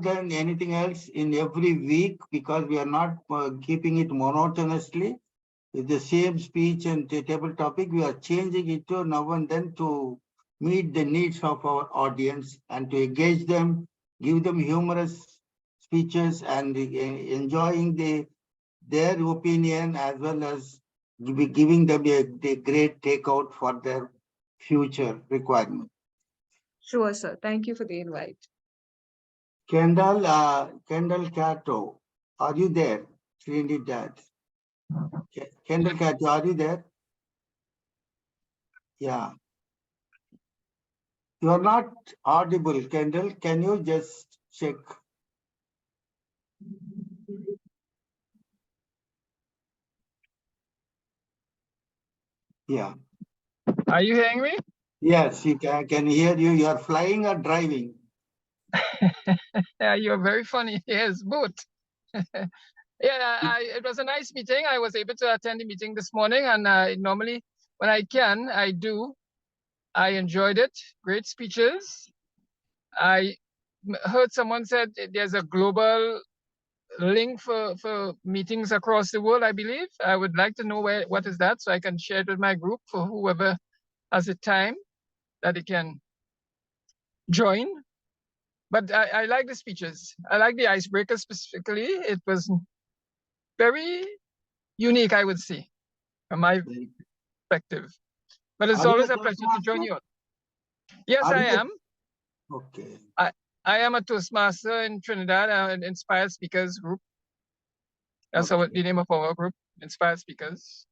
than anything else in every week, because we are not keeping it monotonously with the same speech and table topic. We are changing it to now and then to meet the needs of our audience and to engage them, give them humorous speeches, and enjoying their opinion, as well as giving them a great takeout for their future requirement. Sure, sir. Thank you for the invite. Kendall Cato, are you there? Trinidad. Kendall Cato, are you there? Yeah. You are not audible, Kendall. Can you just check? Yeah. Are you hearing me? Yes, you can hear you. You are flying or driving? Yeah, you're very funny. Yes, both. Yeah, it was a nice meeting. I was able to attend the meeting this morning, and normally when I can, I do. I enjoyed it. Great speeches. I heard someone said there's a global link for meetings across the world, I believe. I would like to know what is that, so I can share it with my group for whoever has the time that it can join. But I like the speeches. I like the icebreaker specifically. It was very unique, I would say, from my perspective. But it's always a pleasure to join you. Yes, I am. Okay. I am a Toastmaster in Trinidad, an Inspired Speakers group. That's the name of our group, Inspired Speakers.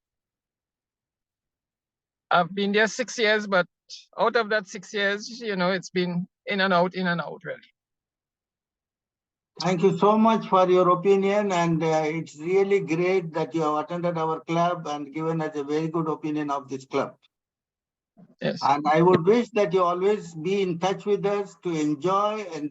I've been there 6 years, but out of that 6 years, it's been in and out, really. Thank you so much for your opinion, and it's really great that you have attended our club and given us a very good opinion of this club. Yes. And I would wish that you always be in touch with us to enjoy and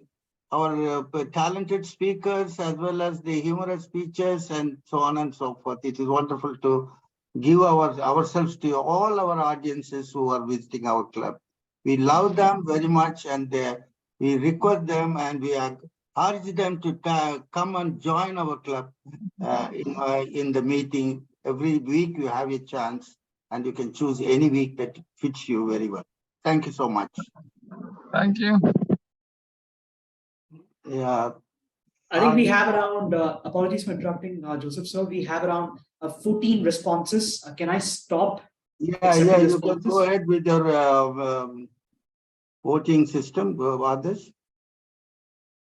our talented speakers, as well as the humorous speeches and so on and so forth. It is wonderful to give ourselves to all our audiences who are visiting our club. We love them very much, and we request them, and we are urge them to come and join our club in the meeting. Every week you have a chance, and you can choose any week that fits you very well. Thank you so much. Thank you. Yeah. I think we have around, apologies for interrupting, Joseph, sir. We have around 14 responses. Can I stop? Yeah, you can go ahead with your voting system, others.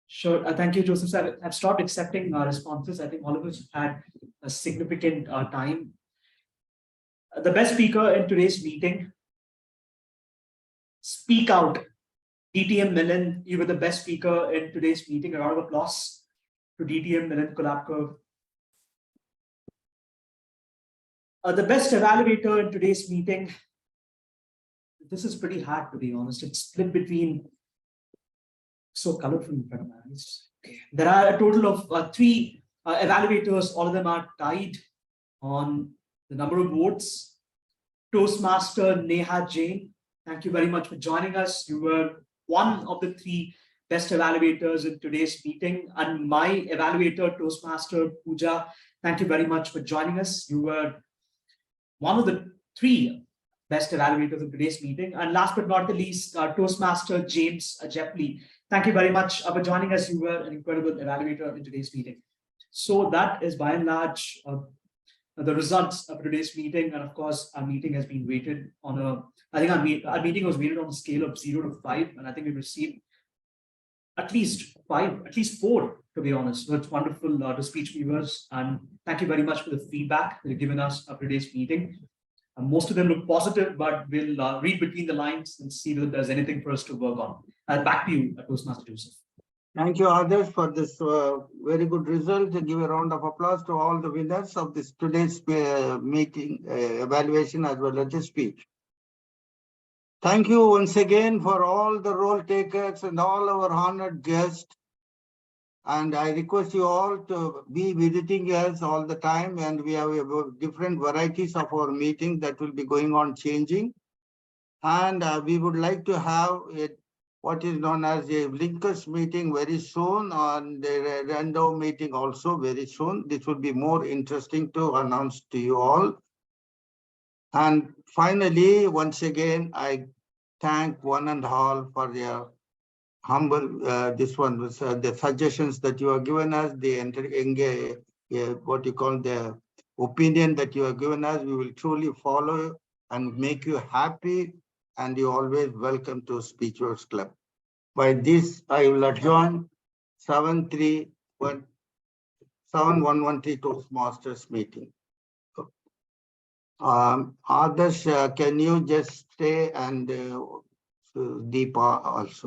Sure. Thank you, Joseph, sir. I've stopped accepting responses. I think all of us had a significant time. The best speaker in today's meeting, speak out. DTM Milan, you were the best speaker in today's meeting. A round of applause to DTM Milan Kolapkar. The best evaluator in today's meeting. This is pretty hard, to be honest. It's split between, so colorful in front of my eyes. Okay. There are a total of 3 evaluators. All of them are tied on the number of votes. Toastmaster Neha Jain, thank you very much for joining us. You were one of the 3 best evaluators in today's meeting. And my evaluator, Toastmaster Pooja, thank you very much for joining us. You were one of the 3 best evaluators in today's meeting. And last but not the least, Toastmaster James Jeffley, thank you very much for joining us. You were an incredible evaluator in today's meeting. So that is by and large the results of today's meeting. And of course, our meeting has been weighted on I think our meeting was weighted on a scale of 0 to 5. And I think we received at least 5, at least 4, to be honest. So it's wonderful to Speech Weavers. And thank you very much for the feedback that you've given us of today's meeting. Most of them look positive, but we'll read between the lines and see if there's anything for us to work on. Back to you, Toastmaster Joseph. Thank you, others, for this very good result. Give a round of applause to all the winners of this today's meeting evaluation as well as the speech. Thank you once again for all the role takers and all our honored guests. And I request you all to be visiting us all the time. And we have different varieties of our meeting that will be going on changing. And we would like to have what is known as a linkers meeting very soon, and the random meeting also very soon. This will be more interesting to announce to you all. And finally, once again, I thank one and all for their humble, this one was the suggestions that you have given us, the what you call the opinion that you have given us. We will truly follow and make you happy, and you always welcome to Speech Weavers Club. By this, I will adjourn 71113 Toastmasters meeting. Others, can you just stay, and Deepa also?